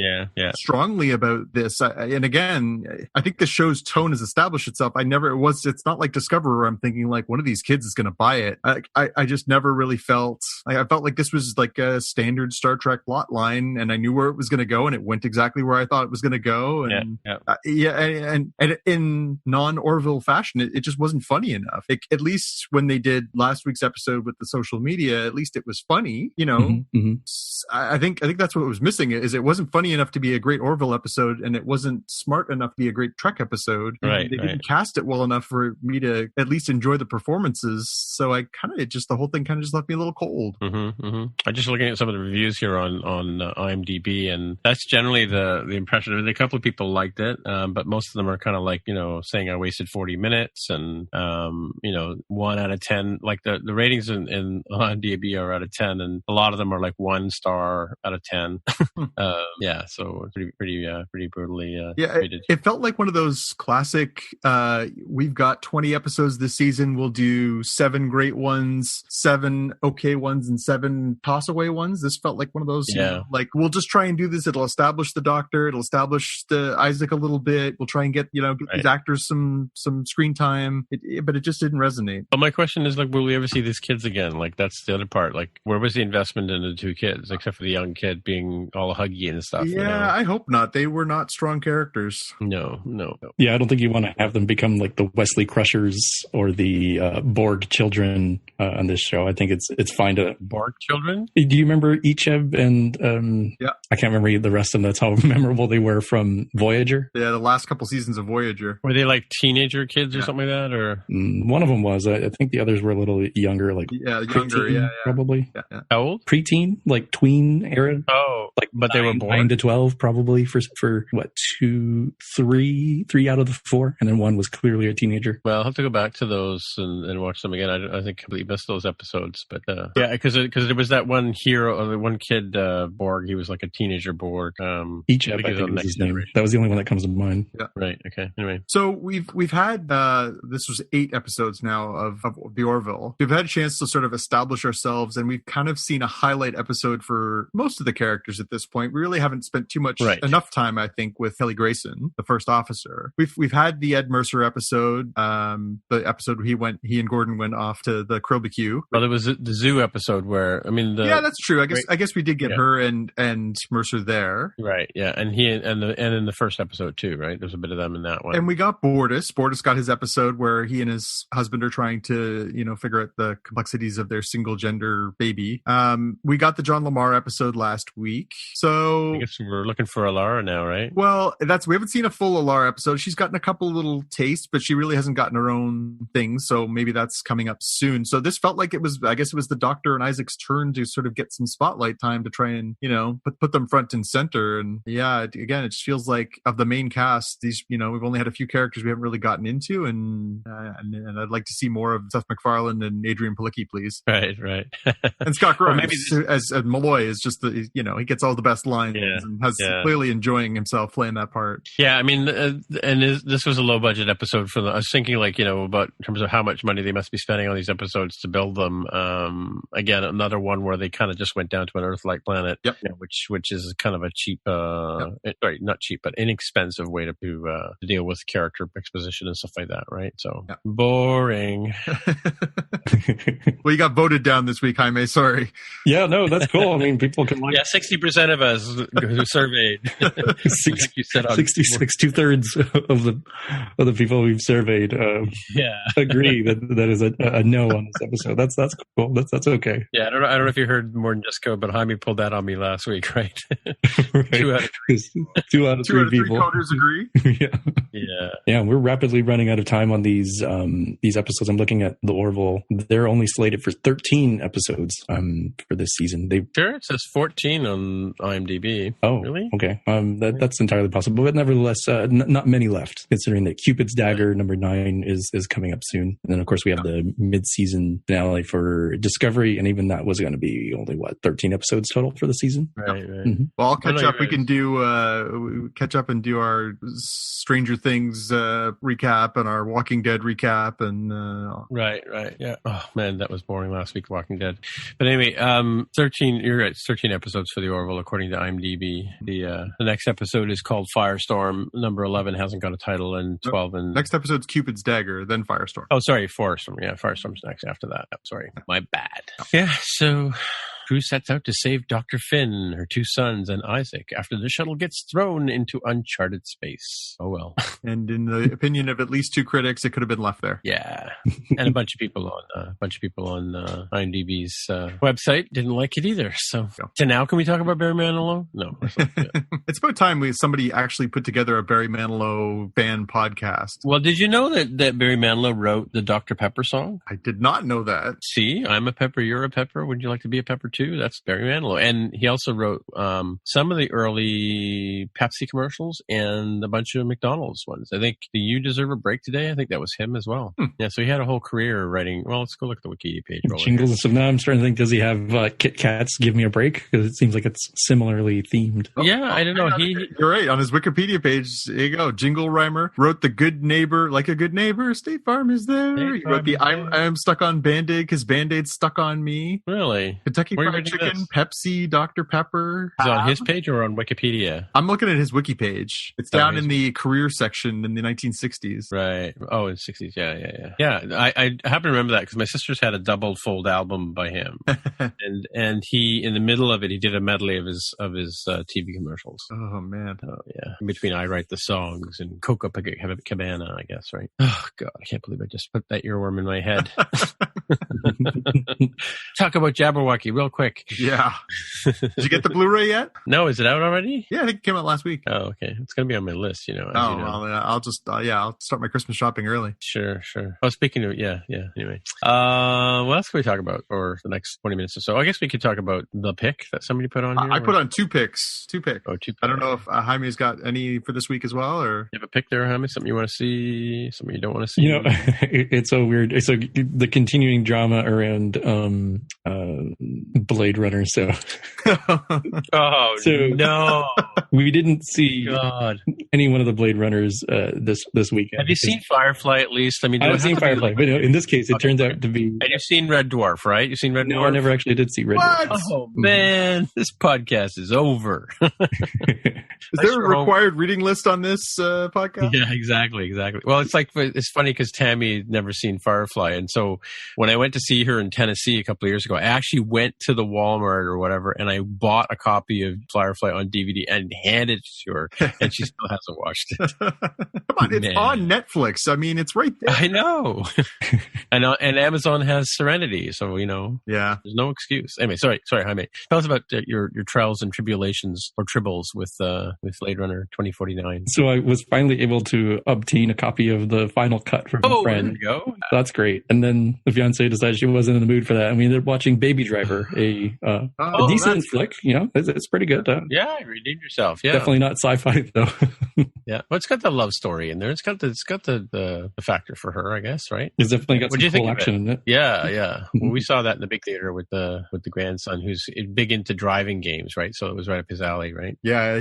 strongly about this. And again, I think the show's tone has established itself. It's not like Discovery where I'm thinking like one of these kids is going to buy it. I just never really felt, I felt like this was like a standard Star Trek plot line, and I knew where it was going to go, and it went exactly where I thought it was going to go. And and in non-Orville fashion, it just wasn't funny enough. At least when they did last week's episode with the social media, at least it was funny, I think that's what was missing, is it wasn't funny enough to be a great Orville episode, and it wasn't smart enough to be a great Trek episode. They didn't cast it well enough for me to at least enjoy the performances. So I the whole thing kind of just left me a little cold. I'm just looking at some of the reviews here on IMDb, and that's generally the impression. A couple of people liked it, but most of them are kind of like, saying I wasted 40 minutes, and 1 out of 10. Like the ratings in IMDb are out of 10, and a lot of them are like 1 star out of 10. So pretty brutally rated. It felt like one of those classic. We've got 20 episodes this season. We'll do 7 great ones, 7 okay ones, and 7 toss away ones. This felt like one of those. Like, we'll just try and do this. It'll establish the Doctor. It'll establish the Isaac a little bit. We'll try and get these actors some screen time. But it just didn't resonate. But my question is, like, will we ever see these kids again? Like, that's the other part. Like, where was the investment in the 2 kids, except for the young kid being all huggy and stuff? Yeah, I hope not. They were not strong characters. No. Yeah, I don't think you want to have them become like the Wesley Crusher creatures or the Borg children on this show. I think it's fine to... Borg children? Do you remember Icheb and... Yeah. I can't remember the rest of them. That's how memorable they were from Voyager. Yeah, the last couple seasons of Voyager. Were they like teenager kids or something like that? Or one of them was. I think the others were a little younger, like younger, probably. Yeah. How old? Preteen, like tween era. Oh, like but they were born 9 to 12 probably for what 3 out of the 4, and then one was clearly a teenager. Well, I'll have to go back to those and watch them again. I think I completely missed those episodes, but yeah, because there was that one hero, the one kid Borg. He was like a teenager Borg. Each I think was his name. That was the only one that comes to mind. Yeah. Right. Okay. Anyway, so we've had this was 8 episodes now of the Orville. We've had a chance to sort of establish ourselves, and we've kind of seen a highlight episode for most of the characters at this point. We really haven't spent too much enough time, I think, with Kelly Grayson, the first officer. We've had the Ed Mercer episode, the episode where he and Gordon went off to the Krobacue. Well, there was the zoo episode where yeah, that's true. I guess we did get her and Mercer there, right? Yeah, and in the first episode too, right? There's a bit of them in that one. And we got Bortus. Bortus got his episode where he and his husband are trying to figure out the complexities of their single gender baby. We got the John Lamar episode last week, so I guess we're looking for Alara now, right? Well, we haven't seen a full Alara episode. She's gotten a couple little tastes, but she really hasn't gotten her own thing. So maybe that's coming up soon. So this felt like it was the Doctor and Isaac's turn to sort of get some spotlight time to try and put them front and center. And yeah, again, it just feels like of the main cast, these we've only had a few characters we haven't really gotten into, and I'd like to see more of Seth MacFarlane and Adrian Palicki, please. Right. And Scott Grimes as Malloy is just he gets all the best lines and has clearly enjoying himself playing that part. Yeah, I mean, and this was a low budget episode for I was thinking about in terms of how much money they must be spending on these episodes to build them. Again, another one where they kind of just went down to an Earth-like planet, which is kind of a cheap, sorry, not cheap, but inexpensive way to deal with character exposition and stuff like that, right? So boring. Well, you got voted down this week, Jaime. Sorry. Yeah, no, that's cool. I mean, people can 60% of us who surveyed. 66, 2/3 of the people we've surveyed agree that is a no on this episode. That's cool. That's okay. Yeah, I don't know if you heard more than just go, but Jaime pulled that on me last week, right? Right. 2 out of 3 people. Coders agree. Yeah. We're rapidly running out of time on these episodes. I'm looking at the Orville. They're only slated for 13 episodes for this season. Sure, it says 14 on IMDb. Oh, really? Okay. That's entirely possible, but nevertheless, not many left. Considering that Cupid's Dagger number 9 is coming up soon, and then of course we have the mid-season finale for Discovery, and even that was going to be only 13 episodes total for the season. Right. Mm-hmm. Well, I'll catch up. We can catch up and do our Stranger Things recap and our Walking Dead recap and right. Yeah. Oh man, that was boring last week, Walking Dead. But anyway, 13. You're right. 13 episodes for the Orville according to IMDb. The next episode is called Firestorm. Number 11 hasn't got a title, and 12 and next episode's Cupid's Dagger, then Firestorm. Oh, sorry, Firestorm. Yeah, Firestorm's next after that. Oh, sorry, my bad. Yeah. So crew sets out to save Dr. Finn, her 2 sons, and Isaac after the shuttle gets thrown into uncharted space. Oh well. And in the opinion of at least 2 critics, it could have been left there. Yeah, and a bunch of people on IMDb's website didn't like it either. So now, can we talk about Barry Manilow? No. It's about time somebody actually put together a Barry Manilow fan podcast. Well, did you know that Barry Manilow wrote the Dr. Pepper song? I did not know that. See, I'm a pepper, you're a pepper. Would you like to be a pepper too? That's Barry Manilow. And he also wrote some of the early Pepsi commercials and a bunch of McDonald's ones. I think the You Deserve a Break Today, I think that was him as well. Yeah, so he had a whole career writing. Well, let's go look at the Wikipedia page. Jingles and stuff. Now I'm starting to think, does he have Kit Kats Give Me a Break? Because it seems like it's similarly themed. Yeah, I don't know. You're right. On his Wikipedia page, there you go. Jingle rhymer. Wrote The Good Neighbor, Like a Good Neighbor, State Farm is there. He wrote the I'm stuck on Band-Aid because Band-Aid's stuck on me. Really? Kentucky Fried Chicken, Pepsi, Dr. Pepper. Is it on his page or on Wikipedia? I'm looking at his wiki page. It's down in the career section in the 1960s. Right. Oh, in the 60s. Yeah. I happen to remember that because my sisters had a double fold album by him, and he, in the middle of it, he did a medley of his TV commercials. Oh man. Oh yeah. In between, I Write the Songs and Copacabana, I guess. Right. Oh God, I can't believe I just put that earworm in my head. Talk about Jabberwocky real quick. Yeah. Did you get the Blu-ray yet? No, is it out already? Yeah, I think it came out last week. Oh, okay. It's going to be on my list, you know. Well, I'll just, I'll start my Christmas shopping early. Sure. Oh, speaking of, yeah. Anyway, what else can we talk about for the next 20 minutes or so? I guess we could talk about the pick that somebody put on here. I put on two picks. Oh, 2 picks. I don't know if Jaime's got any for this week as well, or you have a pick there, Jaime? Something you want to see? Something you don't want to see? You know, it's so weird. So the continuing drama around Blade Runner. So, no, we didn't see God. any one of the Blade Runners this weekend. Have you seen Firefly at least? I mean, I've seen Firefly, but in this case, it turns out to be. And you've seen Red Dwarf, right? You've seen Red Dwarf? No, I never actually did see Red Dwarf. Oh man, this podcast is over. Is there a required reading list on this podcast? Yeah, exactly. Well, it's funny because Tammy had never seen Firefly, and so when I went to see her in Tennessee a couple of years ago, I actually went to the Walmart or whatever, and I bought a copy of Firefly on DVD and handed it to her, and she still hasn't watched it. Come on, it's on Netflix. I mean, it's right there. I know. And Amazon has Serenity, so yeah, there's no excuse. Anyway, sorry, Jaime. Tell us about your trials and tribulations or tribbles with Blade Runner 2049. So I was finally able to obtain a copy of the final cut from a friend. There you go. That's great. And then the fiance decided she wasn't in the mood for that, and we ended up watching Baby Driver, a decent flick. It's pretty good. Yeah, you redeemed yourself. Yeah, definitely not sci-fi though. Yeah, well, it's got the love story in there. It's got the factor for her, I guess, right? It's definitely got some cool action in it. Yeah. Well, we saw that in the big theater with the grandson, who's big into driving games, right? So it was right up his alley, right? Yeah,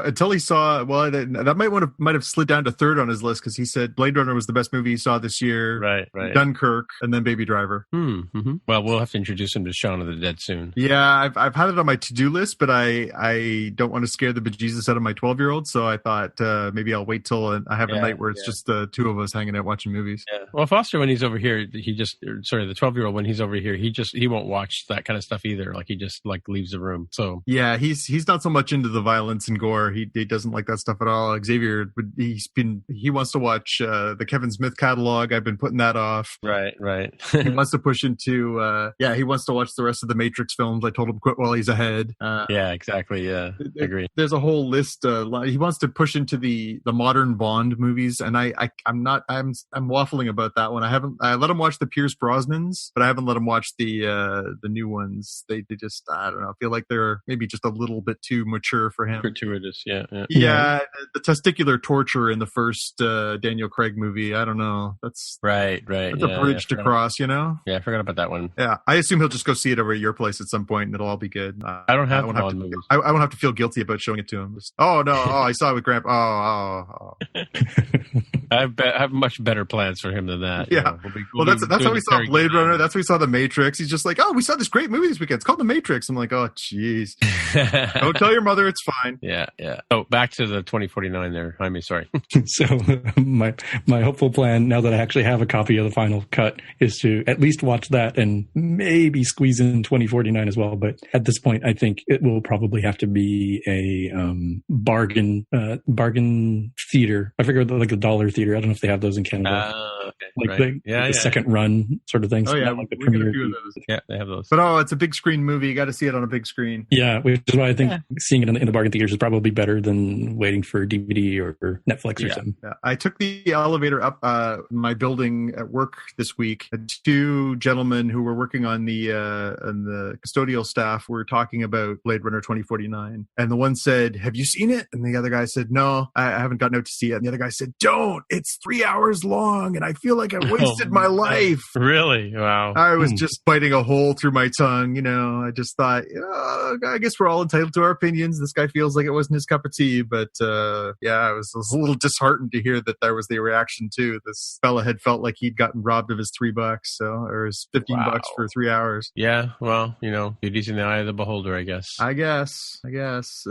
until he saw, well, that might have slid down to third on his list because he said Blade Runner was the best movie he saw this year. Right. Dunkirk, and then Baby Driver. Mm-hmm. Well, we'll have to introduce him to Shaun of the Dead soon. Yeah, I've had it on my to-do list, but I don't want to scare the bejesus out of my 12-year-old, so I thought maybe I'll wait till I have a night where it's just the two of us hanging out watching movies. Yeah. Well, Foster, when he's over here, the 12-year-old, when he's over here, he won't watch that kind of stuff either. Like he just leaves the room. So yeah, he's not so much into the violence and gore. He doesn't like that stuff at all. Xavier, he wants to watch the Kevin Smith catalog. I've been putting that off. Right. He wants to push into he wants to watch the rest of the Matrix films. I told him quit while he's ahead. Yeah, exactly. Yeah, I agree. There's a whole list. He wants to push into the modern Bond movies, and I'm waffling about that one. I let him watch the Pierce Brosnans, but I haven't let him watch the new ones. They just, I don't know, I feel like they're maybe just a little bit too mature for him. Gratuitous, yeah. The testicular torture in the first Daniel Craig movie, I don't know. That's right. That's a bridge to cross, Yeah, I forgot about that one. Yeah, I assume he'll just go see it over at your place at some point, and it'll all be good. I don't have Bond movies. I won't have to feel guilty about showing it to him. I saw it with Grandpa. Oh. I have much better plans for him than that. Yeah. That's how we saw Blade Runner. That's how we saw The Matrix. He's just like, we saw this great movie this weekend. It's called The Matrix. I'm like, oh, jeez. Don't tell your mother. It's fine. Yeah. Oh, back to the 2049 there. Jaime, sorry. So my hopeful plan, now that I actually have a copy of the final cut, is to at least watch that and maybe squeeze in 2049 as well. But at this point, I think it will probably have to be a bargain theater. I figure like the dollar theater. I don't know if they have those in Canada. Okay. The second run sort of things. Oh yeah, like the premiere. Yeah, they have those. But it's a big screen movie. You got to see it on a big screen. Yeah, which is why I think seeing it in the bargain theaters is probably better than waiting for DVD or Netflix or something. Yeah. I took the elevator up my building at work this week. Two gentlemen who were working on the custodial staff were talking about Blade Runner 2049, and the one said, "Have you seen it?" And the other guy said, "No, I haven't gotten out to see it." And the other guy said, "Don't. It's 3 hours long, and I feel feel like I wasted my life. Really? Wow. I was just biting a hole through my tongue. I just thought, I guess we're all entitled to our opinions. This guy feels like it wasn't his cup of tea, but I was a little disheartened to hear that was the reaction too. This fella had felt like he'd gotten robbed of his $3, or his $15 for 3 hours. Yeah, well, beauty's in the eye of the beholder, I guess. I guess.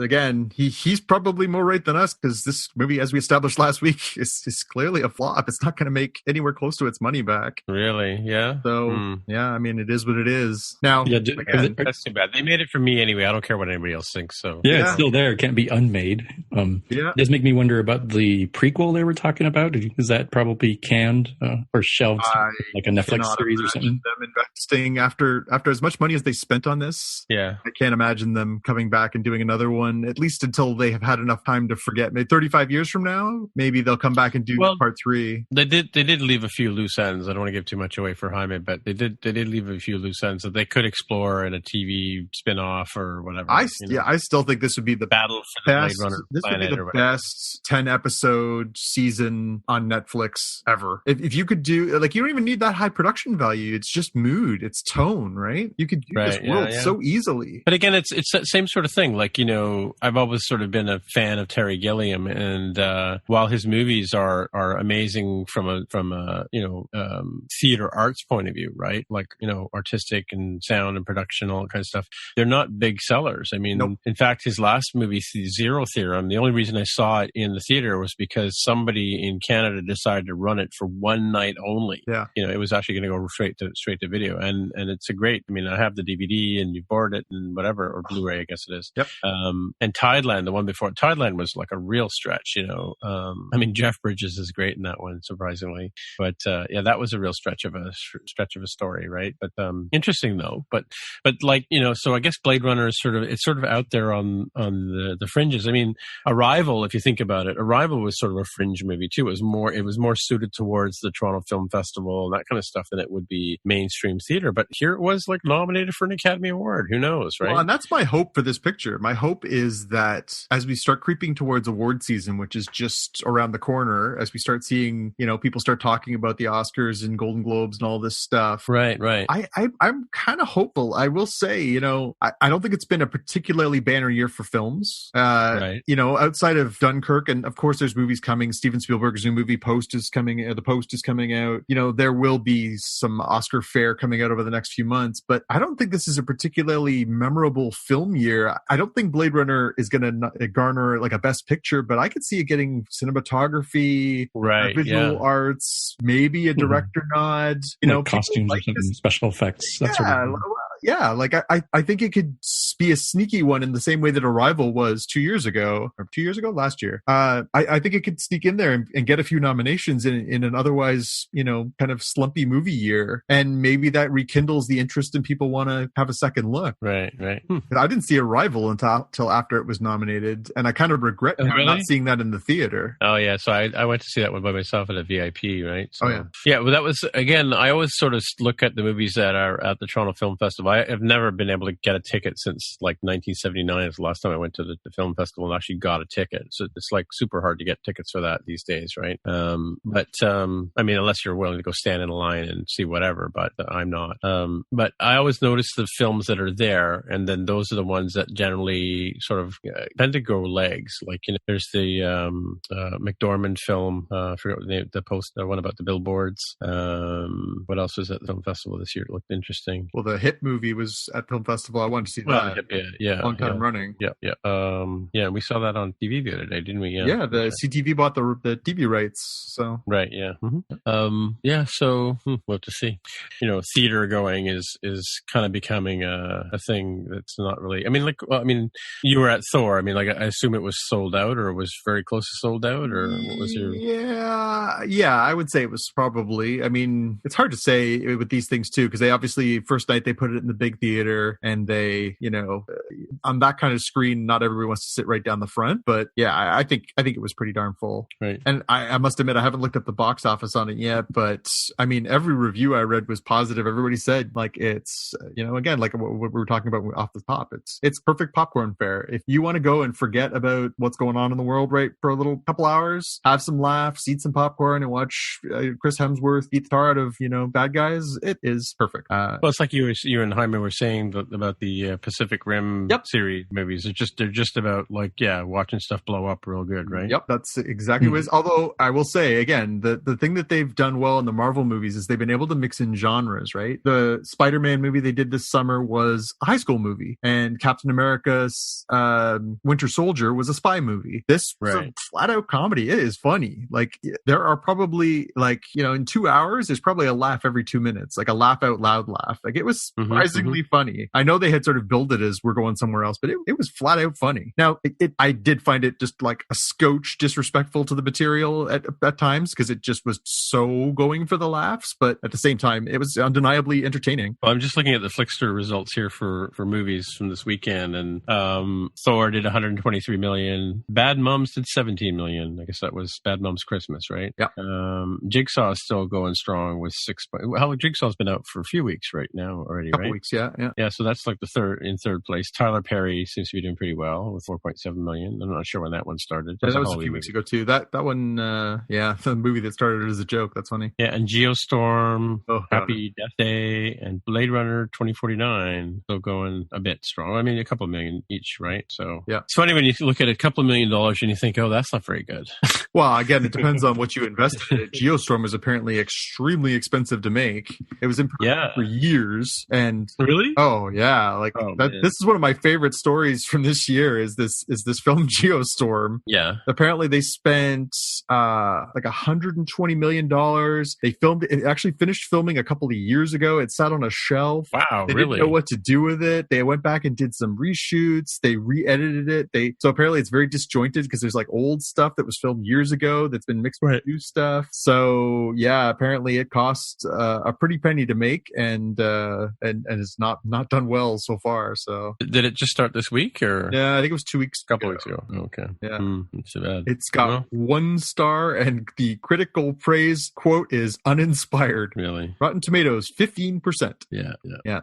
Again, he's probably more right than us, because this movie, as we established last week, is clearly a flop. It's not going to make anywhere close to its money back. Really? Yeah. So it is what it is. Now, again, that's too bad. They made it for me anyway. I don't care what anybody else thinks. So it's still there. It can't be unmade. It does make me wonder about the prequel they were talking about. Is that probably canned or shelved, like a Netflix series or something? Them investing after as much money as they spent on this. Yeah, I can't imagine them coming back and doing another one, at least until they have had enough time to forget. Maybe 35 years from now, maybe they'll come back and do part 3. They did leave a few loose ends. I don't want to give too much away for Jaime, but they did leave a few loose ends that they could explore in a TV spin-off or whatever. I still think this would be the battle for the best, Blade Runner this planet, would be the best 10-episode season on Netflix ever. If you could do, you don't even need that high production value. It's just mood, it's tone, right? You could do this world so easily. But again, it's that same sort of thing. I've always sort of been a fan of Terry Gilliam, and while his movies are amazing from a theater arts point of view, right? Artistic and sound and production, all that kind of stuff. They're not big sellers. I mean, in fact, his last movie, Zero Theorem, the only reason I saw it in the theater was because somebody in Canada decided to run it for one night only. Yeah. It was actually going to go straight to video. And it's a great, I have the DVD and you've borrowed it and whatever, or Blu-ray, I guess it is. Yep. And Tideland, the one before, Tideland was like a real stretch, Jeff Bridges is great in that one, surprisingly. But, that was a real stretch of a story, right? But, interesting though. But so I guess Blade Runner is sort of out there on the fringes. Arrival, if you think about it, Arrival was sort of a fringe movie too. It was more suited towards the Toronto Film Festival and that kind of stuff than it would be mainstream theater. But here it was nominated for an Academy Award. Who knows, right? Well, and that's my hope for this picture. My hope is that as we start creeping towards award season, which is just around the corner, as we start seeing, people start talking about the Oscars and Golden Globes and all this stuff. Right. I'm kind of hopeful. I will say, I don't think it's been a particularly banner year for films. Right. Outside of Dunkirk, and of course there's movies coming. Steven Spielberg's new movie Post is coming. The Post is coming out. There will be some Oscar fare coming out over the next few months, but I don't think this is a particularly memorable film year. I don't think Blade Runner is going to garner a Best Picture, but I could see it getting cinematography, visual arts, maybe a director nod. Costumes or something, special effects. That sort of thing. Yeah, I think it could be a sneaky one in the same way that Arrival was 2 years ago, last year. I think it could sneak in there and get a few nominations in an otherwise, kind of slumpy movie year. And maybe that rekindles the interest and people want to have a second look. Right. I didn't see Arrival until after it was nominated. And I kind of regret not seeing that in the theater. Oh, yeah. So I went to see that one by myself at a VIP, right? So, oh, yeah. Yeah, well, that was, again, I always sort of look at the movies that are at the Toronto Film Festival. I have never been able to get a ticket since 1979 is the last time I went to the film festival and actually got a ticket. So it's super hard to get tickets for that these days, right? But unless you're willing to go stand in a line and see whatever, but I'm not. But I always notice the films that are there, and then those are the ones that generally sort of tend to go legs. There's the McDormand film, I forgot the name, the one about the billboards. What else was at the film festival this year? It looked interesting. Well, the Hit movie was at film festival. I wanted to see that. Long time running. Yeah. We saw that on TV the other day, didn't we? Yeah. The CTV bought the TV rights. So right. Yeah. Mm-hmm. So we'll have to see. Theater going is kind of becoming a thing that's not really. You were at Thor. I assume it was sold out, or it was very close to sold out, or what was your? Yeah. I would say it was probably. It's hard to say with these things too, because they obviously first night they put it in the big theater, and they on that kind of screen, not everybody wants to sit right down the front. But yeah, I think it was pretty darn full. Right. And I must admit, I haven't looked up the box office on it yet, but I mean, every review I read was positive. Everybody said like it's, again, like what we were talking about off the top, it's perfect popcorn fare. If you want to go and forget about what's going on in the world, right, for a little couple hours, have some laughs, eat some popcorn, and watch Chris Hemsworth beat the tar out of bad guys, it is perfect. Well, it's like you and Jaime were saying about the Pacific Rim series movies. They're just about like watching stuff blow up real good, right? Yep, that's exactly what it is. Although I will say again, the thing that they've done well in the Marvel movies is they've been able to mix in genres, right? The Spider-Man movie they did this summer was a high school movie, and Captain America's Winter Soldier was a spy movie. This was a flat out comedy. It is funny. Like there are probably in 2 hours, there's probably a laugh every 2 minutes, like a laugh out loud laugh. Like it was surprisingly funny. I know they had sort of billed it as we're going somewhere else, but it was flat out funny. Now, I did find it just like a scotch disrespectful to the material at times because it just was so going for the laughs, but at the same time, it was undeniably entertaining. Well, I'm just looking at the Flickster results here for movies from this weekend, and Thor did 123 million. Bad Moms did 17 million. I guess that was Bad Moms Christmas, right? Yeah. Jigsaw is still going strong with 6. Well, Jigsaw's been out for a few weeks right now already, Couple right? Weeks, yeah. Yeah, so that's like in third place. Tyler Perry seems to be doing pretty well with 4.7 million. I'm not sure when that one started. Yeah, that was a few weeks ago too. That one, the movie that started as a joke. That's funny. Yeah, and Geostorm, Happy Death Day, and Blade Runner 2049 still going a bit strong. I mean, a couple million each, right? So yeah, it's funny when you look at a couple $1 million and you think, oh, that's not very good. Well, again, it depends on what you invested in. Geostorm was apparently extremely expensive to make. It was in production for years, and really, this is one of my favorite stories from this year. Is this film Geostorm? Yeah, apparently they spent like $120 million. They filmed it. It actually finished filming a couple of years ago. It sat on a shelf. Wow, they really? didn't know what to do with it. They went back and did some reshoots. They re-edited it. So apparently it's very disjointed because there's like old stuff that was filmed years ago that's been mixed with new stuff. So yeah, apparently it cost a pretty penny to make, and is not done well so far. So did it just start this week, or? Yeah, I think it was 2 weeks. A couple weeks ago. Okay. Yeah, not too bad. It's got 1 star, and the critical praise quote is uninspired. Really? Rotten Tomatoes 15%. Yeah.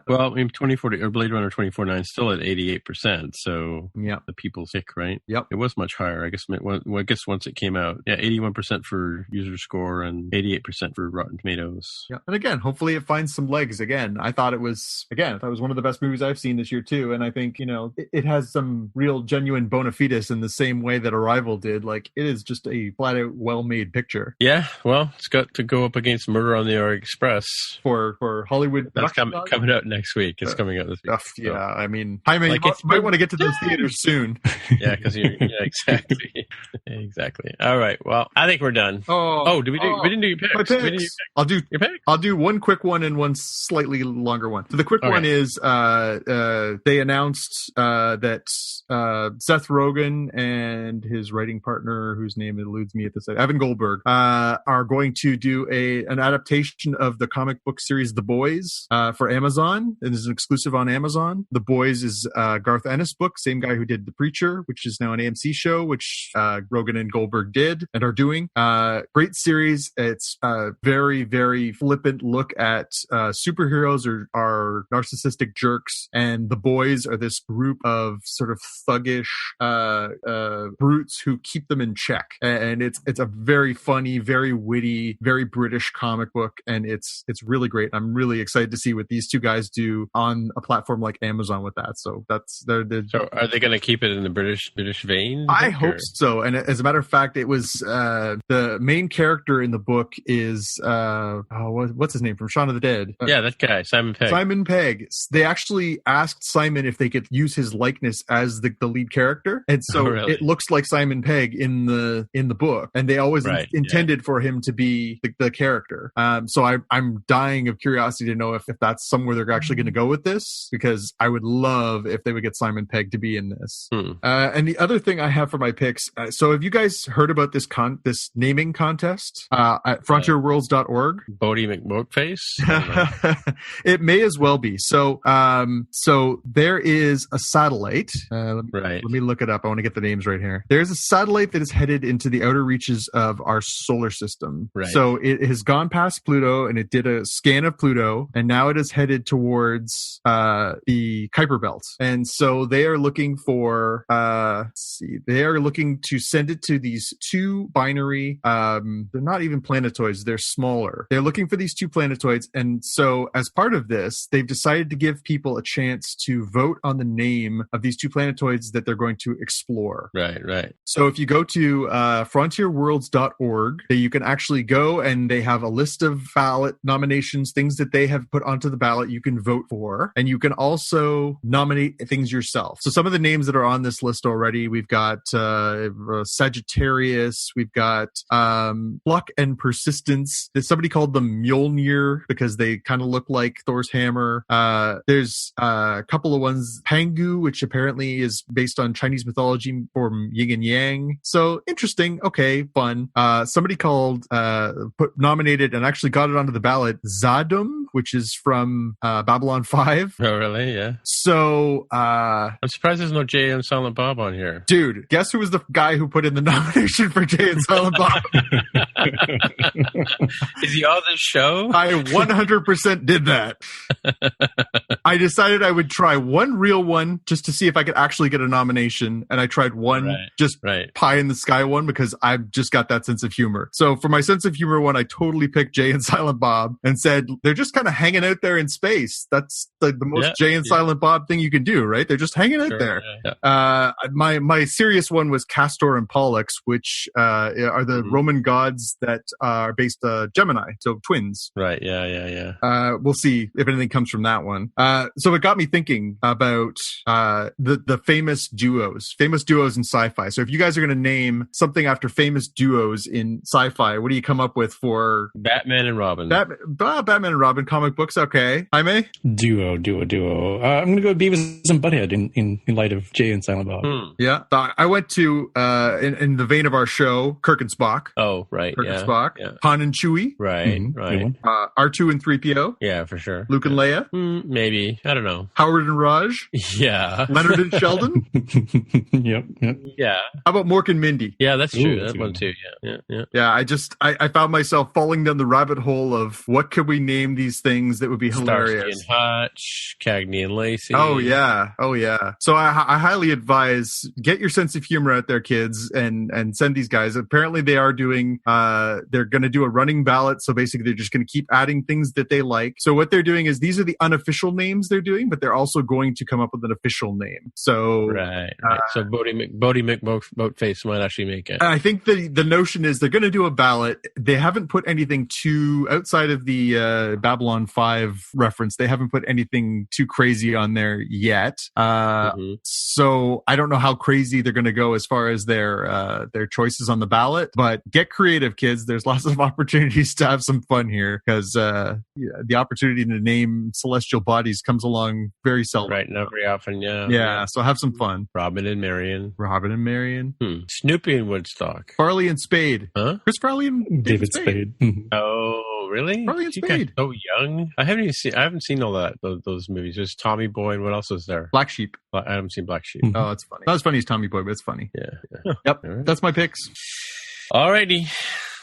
Well, I mean, 2040 or Blade Runner 2049 still at 88%. So yeah, the people's pick, right? Yep. It was much higher. I guess once it came out, 81% for user score and 88% for Rotten Tomatoes. Yeah, and again, hopefully it finds some legs. Again, I thought it was one of the best movies I've seen this year too, and I think it has some real genuine bona fides in the same way that Arrival did. Like it is just a flat out well made picture. Yeah, well, it's got to go up against Murder on the Orient Express for Hollywood. That's coming out next week. It's coming out this week. Yeah, so. I mean, Jaime, you might want to get to those theaters soon. Yeah, because exactly. Exactly. All right. Well, I think we're done. We didn't do your picks. My picks. I'll do your picks. I'll do one quick one and one slightly longer one. So the quick one is they announced that Seth Rogen and his writing partner, whose name eludes me at this, Evan Goldberg, are going to do an adaptation of the comic book series The Boys for Amazon. It is an exclusive on Amazon. The Boys is Garth Ennis' book, same guy who did The Preacher, which is now an AMC show, which Rogen and Goldberg did and are doing. Great series. It's a very, very flippant look at superheroes are narcissistic jerks, and the boys are this group of sort of thuggish brutes who keep them in check. And it's a very funny, very witty, very British comic book, and it's really great. I'm really excited to see what these two guys do on a platform like Amazon with that. So So are they going to keep it in the British vein? I hope so. And as a matter of fact, it was the main character in the book is what's his name from Shaun of the Dead? Yeah, that guy, Simon Pegg. Simon Pegg. They actually asked Simon if they could use his likeness as the lead character, and so it looks like Simon Pegg in the book, and they always intended for him to be the character. So I'm dying of curiosity to know if that's somewhere they're actually going to go with this, because I would love if they would get Simon Pegg to be in this. And the other thing I have for my picks, so have you guys heard about this naming contest at there is a satellite. Right. Let me look it up. I want to get the names right here. There's a satellite that is headed into the outer reaches of our solar system. Right. So it has gone past Pluto, and it did a scan of Pluto, and now it is headed towards the Kuiper Belt. And so they are looking for, they are looking to send it to these two binary, they're not even planetoids, they're smaller. They're looking for these two planetoids. And so as part of this, they've decided to give people a chance to vote on the name of these two planetoids that they're going to explore. Right. So if you go to frontierworlds.org, you can actually go, and they have a list of ballot nominations, things that they have put onto the ballot you can vote for. And you can also nominate things yourself. So some of the names that are on this list already, we've got Sagittarius, we've got Pluck and Persistence. There's somebody called the Mjolnir because they kind of look like Thor's hammer. There's a couple of ones, Pangu, which apparently is based on Chinese mythology from yin and yang. So interesting. Okay, fun. Somebody called nominated and actually got it onto the ballot, Zadum, which is from Babylon 5. Oh, really? Yeah. So I'm surprised there's no Jay and Silent Bob on here. Dude, guess who was the guy who put in the nomination for Jay and Silent Bob? Is he on this show? I 100% did that. I decided I would try one real one just to see if I could actually get a nomination. And I tried one pie in the sky one because I've just got that sense of humor. So for my sense of humor one, I totally picked Jay and Silent Bob and said, they're just kind of hanging out there in space. That's the most Jay and Silent Bob thing you can do, right? They're just hanging out there. Yeah. My serious one was Castor and Pollux, which are the Roman gods that are based Gemini, so twins. Right. Yeah. We'll see if anything comes from that one. So it got me thinking about the famous duos in sci-fi. So if you guys are going to name something after famous duos in sci-fi, what do you come up with for Batman and Robin? Batman and Robin comic books. Okay, Jaime? Duo. I'm going to go with Beavis and Butthead in light of Jay and Silent Bob. Yeah, I went to in the vein of our show, Kirk and Spock. Oh, right. Kirk and Spock. Yeah. Han and Chewie. Right. R2 and 3PO. Yeah, for sure. Luke and Leia. Maybe. I don't know. Howard and Raj. Yeah. Leonard and Sheldon. Yep. Yeah. How about Mork and Mindy? Yeah, that's true. That one too. Yeah. Yeah, I found myself falling down the rabbit hole of what could we name these things that would be hilarious. Starsky and Hutch, Cagney and Lacey. Oh yeah. So I highly advise, get your sense of humor out there, kids, and send these guys. Apparently they are doing, they're going to do a running ballot. So basically they're just going to keep adding things that they like. So what they're doing is these are the unofficial names they're doing, but they're also going to come up with an official name. So right. So Bodie McBoatface might actually make it. I think the notion is they're going to do a ballot. They haven't put anything too outside of the Babylon 5 reference. They haven't put anything too crazy on there yet. So I don't know how crazy they're going to go as far as their choices on the ballot. But get creative, kids. There's lots of opportunities to have some fun here because the opportunity to name celestial bodies comes along very seldom. Right, not very often. Yeah. So have some fun. Robin and Marion. Snoopy and Woodstock. Farley and Spade. Huh? Chris Farley and David Spade. Oh, really? Farley and Spade. So young. I haven't seen all that those movies. There's Tommy Boy and what else was there? Black Sheep. I haven't seen Black Sheep. Oh, that's funny. Not as funny as Tommy Boy, but it's funny. Yeah. Yep. Right. That's my picks. Alrighty.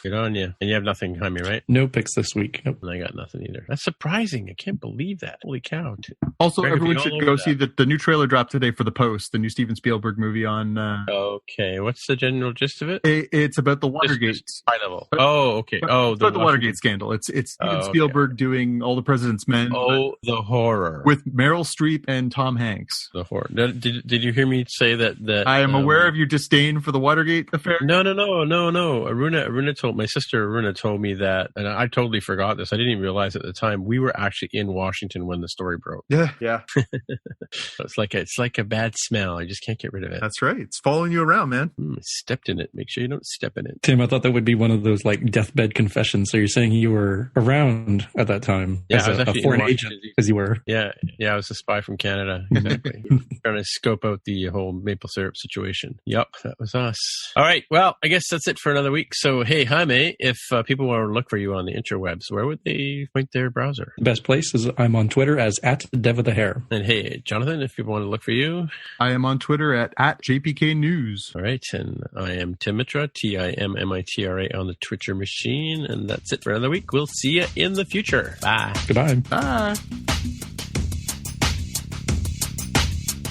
Good on you. And you have nothing, Jaime, right? No picks this week. Nope. And I got nothing either. That's surprising. I can't believe that. Holy cow. Also, everyone should go see the new trailer dropped today for The Post, the new Steven Spielberg movie on... Okay. What's the general gist of it? It's about the Watergate. Just high level. Oh, okay. Oh, the Watergate scandal. It's Steven Spielberg doing All the President's Men. Oh, the horror. With Meryl Streep and Tom Hanks. The horror. Did you hear me say that I am aware of your disdain for the Watergate affair? No. My sister Aruna told me that, and I totally forgot this. I didn't even realize at the time we were actually in Washington when the story broke. Yeah. So it's like a bad smell. I just can't get rid of it. That's right. It's following you around, man. I stepped in it. Make sure you don't step in it. Tim, I thought that would be one of those like deathbed confessions. So you're saying you were around at that time as a foreign agent, because you were. Yeah. I was a spy from Canada. Exactly. Trying to scope out the whole maple syrup situation. Yep, that was us. All right. Well, I guess that's it for another week. So hey, Jaime. Jaime, if people want to look for you on the interwebs, where would they point their browser? Best place is I'm on Twitter as @DevOfTheHair. And hey, Jonathan, if people want to look for you, I am on Twitter at JPK News. All right, and I am Tim Mitra, TIMMITRA on the Twitcher machine, and that's it for another week. We'll see you in the future. Bye. Goodbye. Bye.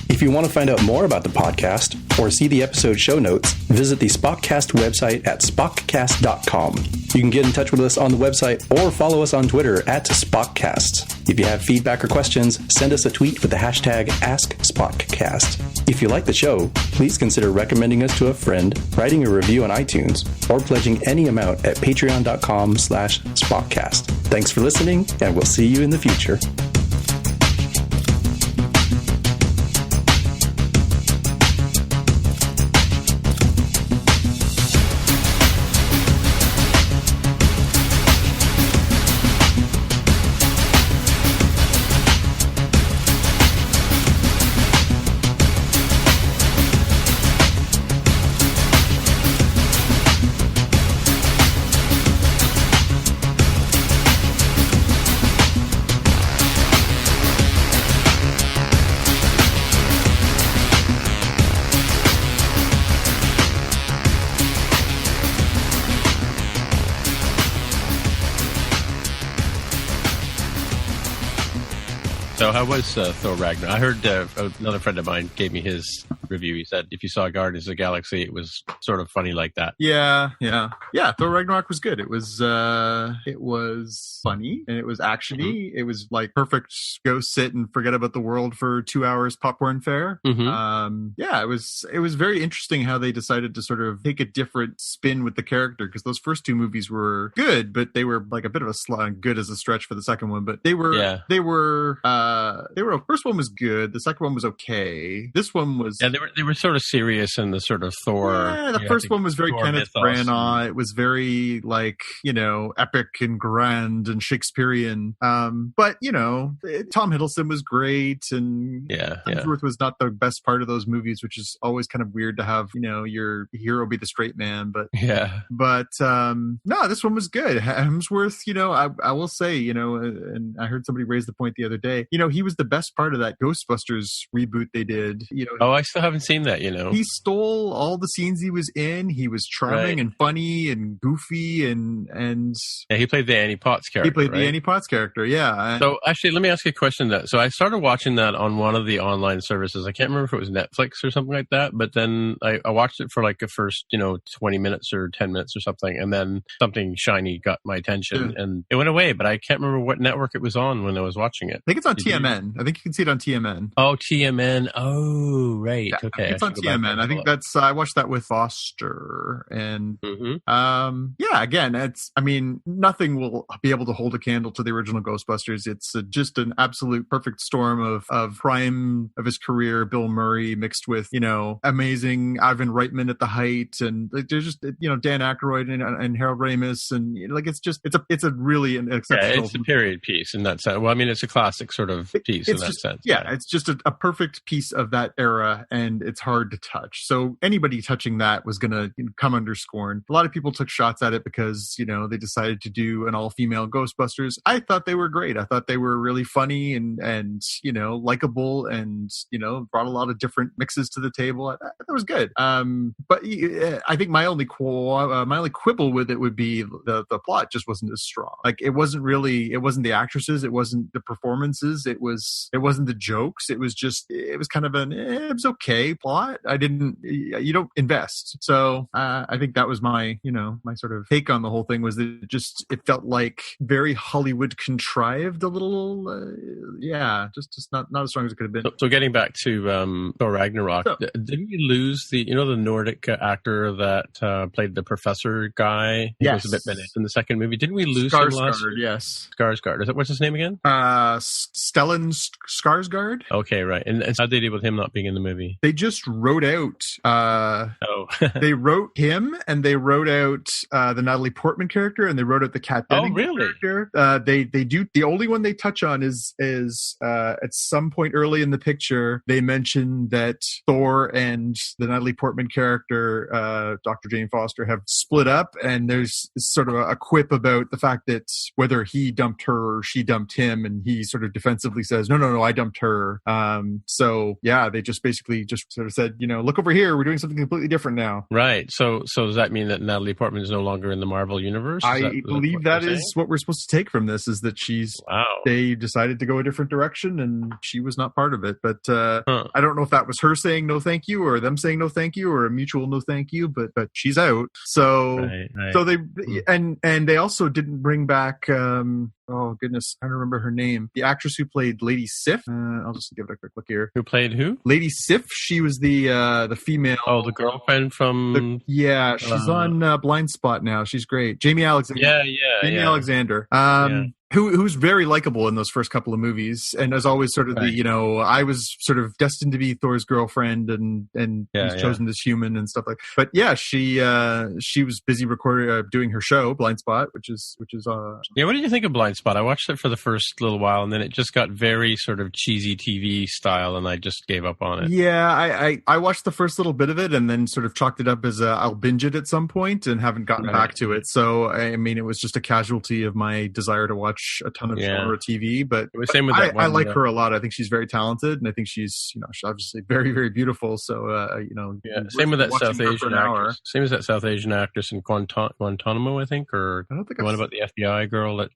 If you want to find out more about the podcast or see the episode show notes, visit the Spockcast website at spockcast.com. You can get in touch with us on the website or follow us on Twitter @Spockcast. If you have feedback or questions, send us a tweet with the hashtag AskSpockcast. If you like the show, please consider recommending us to a friend, writing a review on iTunes, or pledging any amount at patreon.com/Spockcast. Thanks for listening, and we'll see you in the future. So how was Thor Ragnarok? I heard another friend of mine gave me his review. He said if you saw Guardians of the Galaxy, it was sort of funny like that. Yeah. Thor Ragnarok was good. It was funny and it was actiony. Mm-hmm. It was like perfect. Go sit and forget about the world for 2 hours, popcorn fare. Mm-hmm. It was very interesting how they decided to sort of take a different spin with the character, because those first two movies were good, but they were like a bit of a slug. Good as a stretch for the second one, but they were first one was good. The second one was okay. This one was they were sort of serious in the sort of Thor. Yeah, the first one was very Thor Kenneth Branagh. It was very like, epic and grand and Shakespearean. But Tom Hiddleston was great, and Hemsworth was not the best part of those movies, which is always kind of weird to have your hero be the straight man. But no, this one was good. Hemsworth, I will say, and I heard somebody raise the point the other day. He was the best part of that Ghostbusters reboot they did. I still haven't seen that. He stole all the scenes he was in. He was charming and funny and goofy and he played the Annie Potts character. He played the Annie Potts character. Yeah. So actually, let me ask you a question. So I started watching that on one of the online services. I can't remember if it was Netflix or something like that. But then I watched it for like the first 20 minutes or 10 minutes or something, and then something shiny got my attention and it went away. But I can't remember what network it was on when I was watching it. I think it's on TMN. I think you can see it on TMN. Oh, TMN. Oh, right. Yeah, Okay. It's on TMN. I think that's, I watched that with Foster. And, again, nothing will be able to hold a candle to the original Ghostbusters. It's just an absolute perfect storm of prime of his career, Bill Murray, mixed with, amazing Ivan Reitman at the height. And there's just, Dan Aykroyd and Harold Ramis. And it's a really exceptional. Yeah, it's a period piece in that sense. Well, it's a classic sort of piece in that sense. Yeah, it's just a perfect piece of that era, and it's hard to touch. So anybody touching that was going to come under scorn. A lot of people took shots at it because, they decided to do an all-female Ghostbusters. I thought they were great. I thought they were really funny and likable and, brought a lot of different mixes to the table. I thought it was good. But I think my only quibble with it would be the plot just wasn't as strong. Like, it wasn't the actresses, it wasn't the performances, it wasn't the jokes. It was kind of it was okay plot. You don't invest. So I think that was my sort of take on the whole thing, was that it felt like very Hollywood contrived a little. Just not as strong as it could have been. So getting back to Thor Ragnarok, didn't we lose the Nordic actor that played the professor guy? He was a bit beneath in the second movie. Didn't we lose him last year? Yes. Skarsgård. What's his name again? Stellan Skarsgård. Okay, right. And how did they deal with him not being in the movie? They just wrote out. They wrote him, and they wrote out the Natalie Portman character, and they wrote out the Kat Dennings character. They do. The only one they touch on is at some point early in the picture they mention that Thor and the Natalie Portman character, Dr. Jane Foster, have split up, and there's sort of a quip about the fact that whether he dumped her or she dumped him, and he sort of defensively says, no, I dumped her. So yeah, they just basically just sort of said, look over here, we're doing something completely different now. Right. So does that mean that Natalie Portman is no longer in the Marvel universe? I believe that is what we're supposed to take from this, is that they decided to go a different direction, and she was not part of it. But I don't know if that was her saying no thank you, or them saying no thank you, or a mutual no thank you, but she's out. So right. So they and they also didn't bring back oh goodness, I don't remember her name. The actress who played Lady Sif. I'll just give it a quick look here. Who played who? Lady Sif. She was the female. Oh, the girlfriend from. She's on Blindspot now. She's great. Jamie Alexander. Jamie Alexander. Who's very likable in those first couple of movies, and as always sort of I was sort of destined to be Thor's girlfriend, and he's chosen this human and stuff like that. But yeah, she was busy doing her show Blindspot, which is what did you think of Blindspot? I watched it for the first little while, and then it just got very sort of cheesy TV style, and I just gave up on it. Yeah, I watched the first little bit of it, and then sort of chalked it up as I'll binge it at some point, and haven't gotten back to it. So I mean, it was just a casualty of my desire to watch a ton of genre TV, but it was same with that one, I like her a lot. I think she's very talented, and I think she's she's obviously very, very beautiful. So same with that South Asian actress. Same as that South Asian actress in Guantanamo, I think, or I don't think the one about the FBI girl that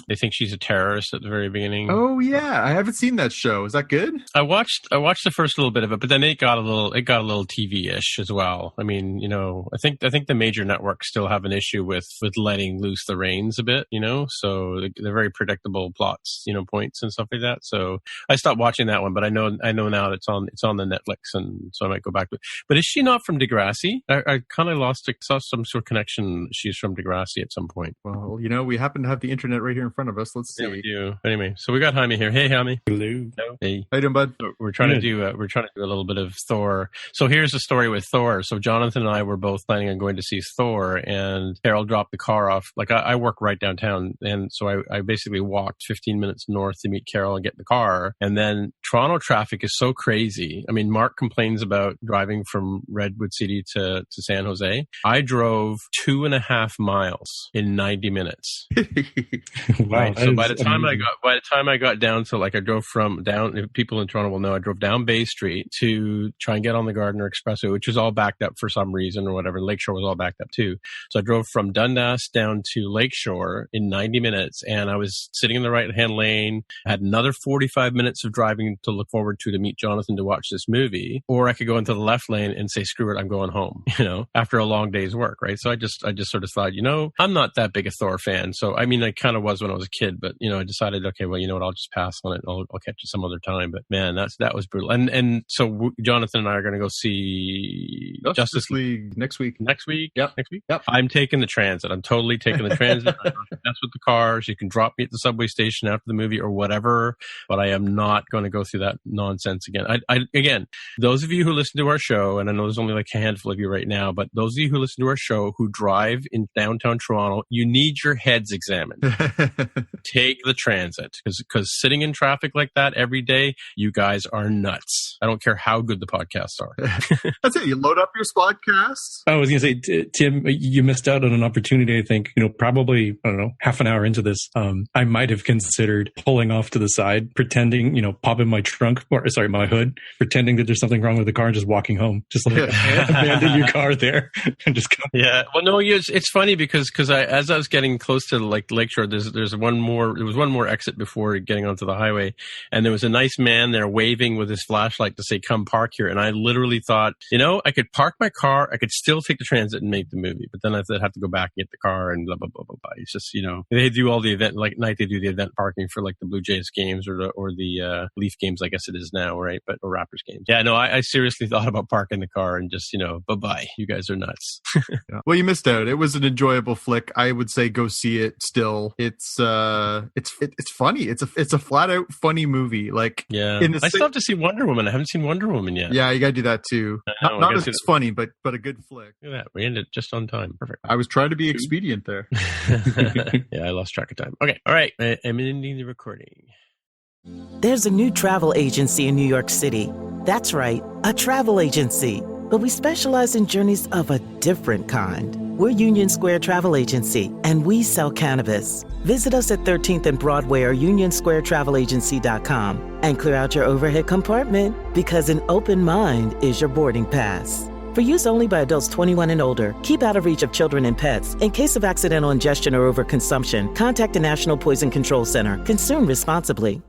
they think she's a terrorist at the very beginning. Oh yeah, I haven't seen that show. Is that good? I watched the first little bit of it, but then it got a little TV-ish as well. I mean, I think the major networks still have an issue with letting loose the reins a bit, so they're very predictable plots, points and stuff like that. So I stopped watching that one, but I know now that it's on the Netflix, and so I might go back to it. But is she not from Degrassi? I kind of saw some sort of connection. She's from Degrassi at some point. Well, we happen to have the internet right here in front of us. Let's see. Yeah, we do. Anyway, so we got Jaime here. Hey, Jaime. Hello. Hey. How you doing, bud? So we're trying to do a little bit of Thor. So here's the story with Thor. So Jonathan and I were both planning on going to see Thor, and Carol dropped the car off. Like I work right downtown, and so I basically walked 15 minutes north to meet Carol and get the car. And then Toronto traffic is so crazy. I mean, Mark complains about driving from Redwood City to San Jose. I drove 2.5 miles in 90 minutes. Wow. Right. So by the time I got down to I drove people in Toronto will know I drove down Bay Street to try and get on the Gardiner Expressway, which was all backed up for some reason or whatever. Lakeshore was all backed up too. So I drove from Dundas down to Lakeshore in 90 minutes, and I was sitting in the right-hand lane. I had another 45 minutes of driving to look forward to meet Jonathan to watch this movie, or I could go into the left lane and say, screw it, I'm going home, after a long day's work, right? So I just sort of thought, I'm not that big a Thor fan. So, I mean, I kind of was when I was a kid, but, I decided, okay, well, you know what, I'll just pass on it. I'll catch it some other time. But man, that was brutal. And so Jonathan and I are going to go see Justice League next week. Yep. Next week. Yep. I'm taking the transit. I'm totally taking the transit. That's with the cars. You can drop me at the subway station after the movie or whatever, but I am not going to go through that nonsense again. Again, those of you who listen to our show, and I know there's only like a handful of you right now, but those of you who listen to our show who drive in downtown Toronto, you need your heads examined. Take the transit, because sitting in traffic like that every day, you guys are nuts. I don't care how good the podcasts are. That's it. You load up your Squadcasts. I was going to say, Tim, you missed out on an opportunity, I think, probably, I don't know, half an hour into this. I might have considered pulling off to the side, pretending, popping my trunk, my hood, pretending that there's something wrong with the car and just walking home. Just abandon your car there and just come. Yeah. Well, no, it's funny because as I was getting close to Lakeshore, there was one more exit before getting onto the highway, and there was a nice man there waving with his flashlight to say, come park here. And I literally thought, I could park my car, I could still take the transit and make the movie, but then I'd have to go back and get the car and blah, blah, blah, blah, blah. It's just, they do all the event, like night they do the event parking for like the Blue Jays games or the Leaf games, I guess it is now, right? But or Raptors games. Yeah, no, I seriously thought about parking the car and just, bye-bye. You guys are nuts. Yeah. Well, you missed out. It was an enjoyable flick. I would say go see it still. It's funny. It's a flat out funny movie. Like, yeah. I still have to see Wonder Woman. I haven't seen Wonder Woman yet. Yeah, you got to do that too. Not as funny, but a good flick. Look at that. We ended just on time. Perfect. I was trying to be expedient there. Yeah, I lost track of time. Okay. All right. I'm ending the recording. There's a new travel agency in New York City. That's right, a travel agency. But we specialize in journeys of a different kind. We're Union Square Travel Agency, and we sell cannabis. Visit us at 13th and Broadway or unionsquaretravelagency.com and clear out your overhead compartment, because an open mind is your boarding pass. For use only by adults 21 and older, keep out of reach of children and pets. In case of accidental ingestion or overconsumption, contact the National Poison Control Center. Consume responsibly.